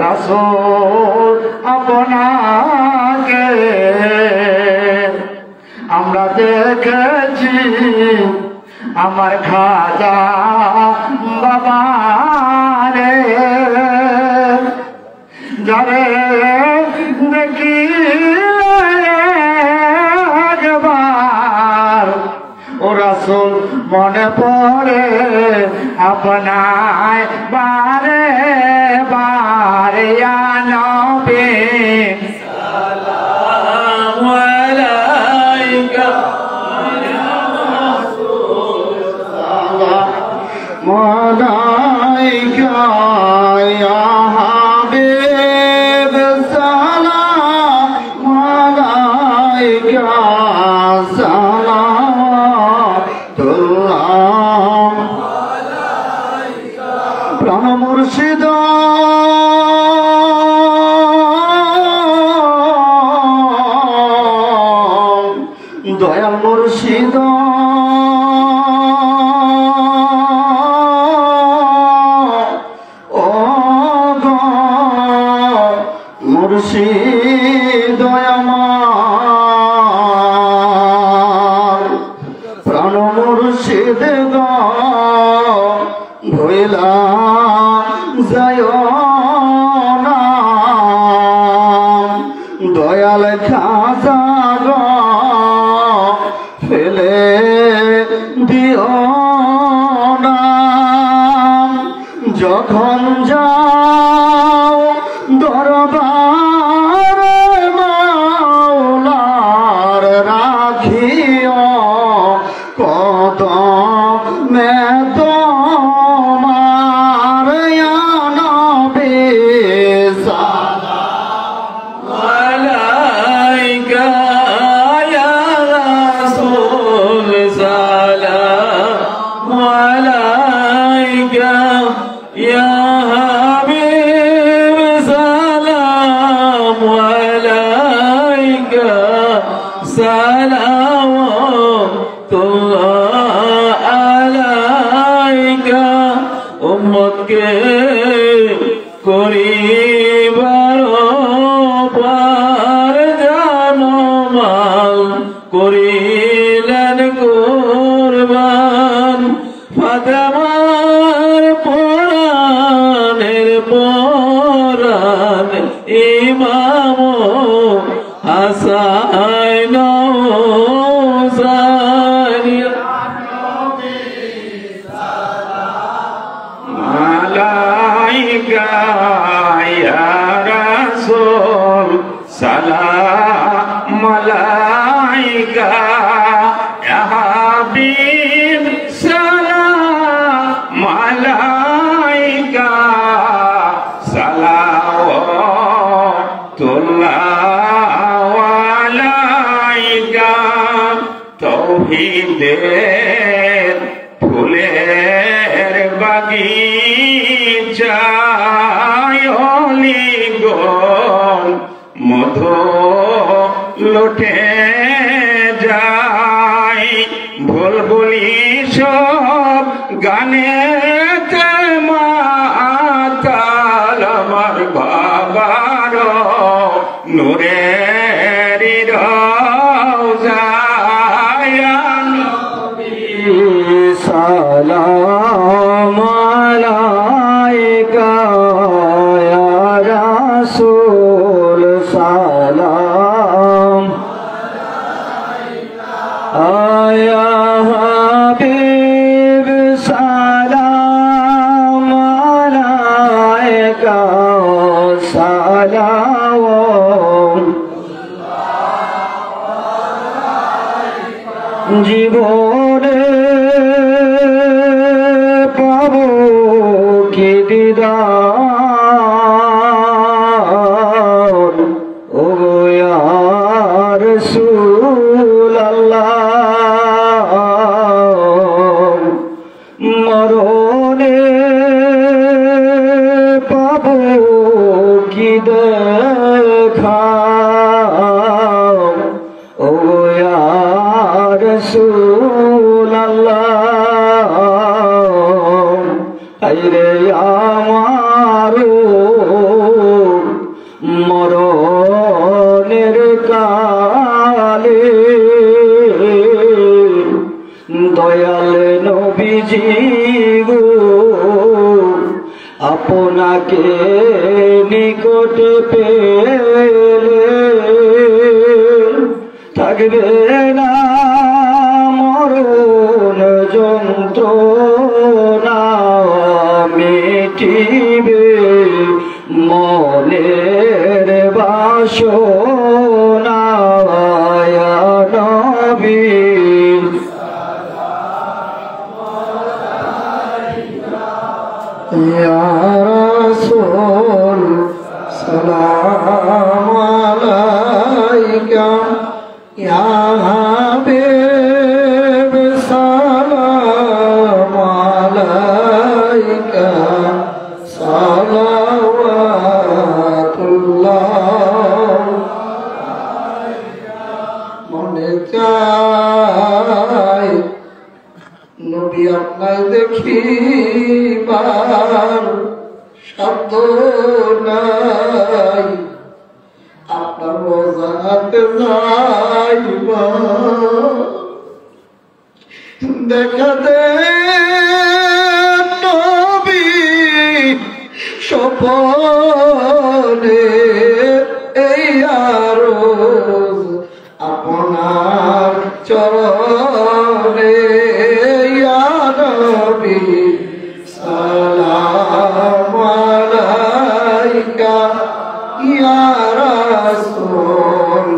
রাসূল আপনাকে আমরা দেখেছি, আমার খাজা বাবা রে যারে দেখি একবার ও রাসূল মনে পড়ে আপনায় বারে বারে। ইয়া নবী সালাম আলাইকা ইয়া রাসূলুল্লাহ আলাইকা ইয়া হাবিব সালাম আলাইকা সালাওয়াতুল্লাহ আলাইকা। প্রাণ মুর্শিদ মুর্শিদ ও গো মুর্শিদ আমার প্রাণ মুর্শিদ গো ভইলা যায় না দয়াল খাজা গো ফেলে দিও না যখন যাও দরবারে মাওলার রাখিও কদমে তোমার ইয়া নবী সালাম আলাইকা ইয়া রাসূল সালাম আলাইকা ইয়া হাবিব সালাম আলাইকা সালাওয়াতুল্লাহ আলাইকা উম্মতকে করিবার পার জানমাল করিলেন কুরবান ফাতেমার পরাণের পরাণ ইমাম হাসান আলাইকা ইয়া রাসূল সালাম আলাইকা ইয়া হাবিব সালাম আলাইকা সালাওয়াতুল্লাহ আলাইকা তৌহিদের ফুলের বাগিচায় অলিগল মধু লুটে যায় বুলবুলি সব গানেতে মাতাল আমার বাবার নূরের রওজায় সালাম আলাইকা ইয়া রাসূল সালাম আয়া হাবিব সালাম আলাইকা সালাম জীবনে পাবো কি দিদার ও ইয়া রাসূলুল্লাহ মরণে পাবো কি দেখা ও ইয়া রাসূলুল্লাহ আইরে আমারো মরণের কালে দয়াল নবীজি গো আপনাকে নিকট পেলে থাকবে না মরণ যন্ত্রণা মিটিবে মনের বাসনা ইয়া নবী ইয়া রাসূল সালাম আলাইকা ইয়া হাবিব সালাম আলাইকা সালাওয়াতুল্লাহ মনে চায় যাইবা দেখা দে নবী স্বপনে এই আরজ আপনার চরণে ইয়া নবী সালাম আলাইকা ইয়া রাসূল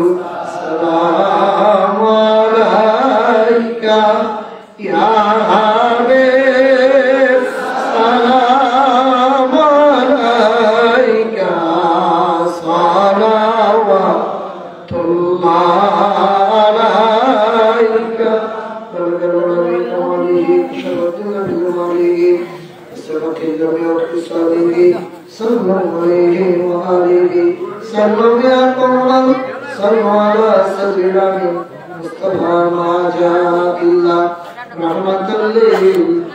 সালাম আলাইকা ইয়া হাবিব সালাম আলাইকা সালাওয়াতুল্লাহ আলাইকা رحمة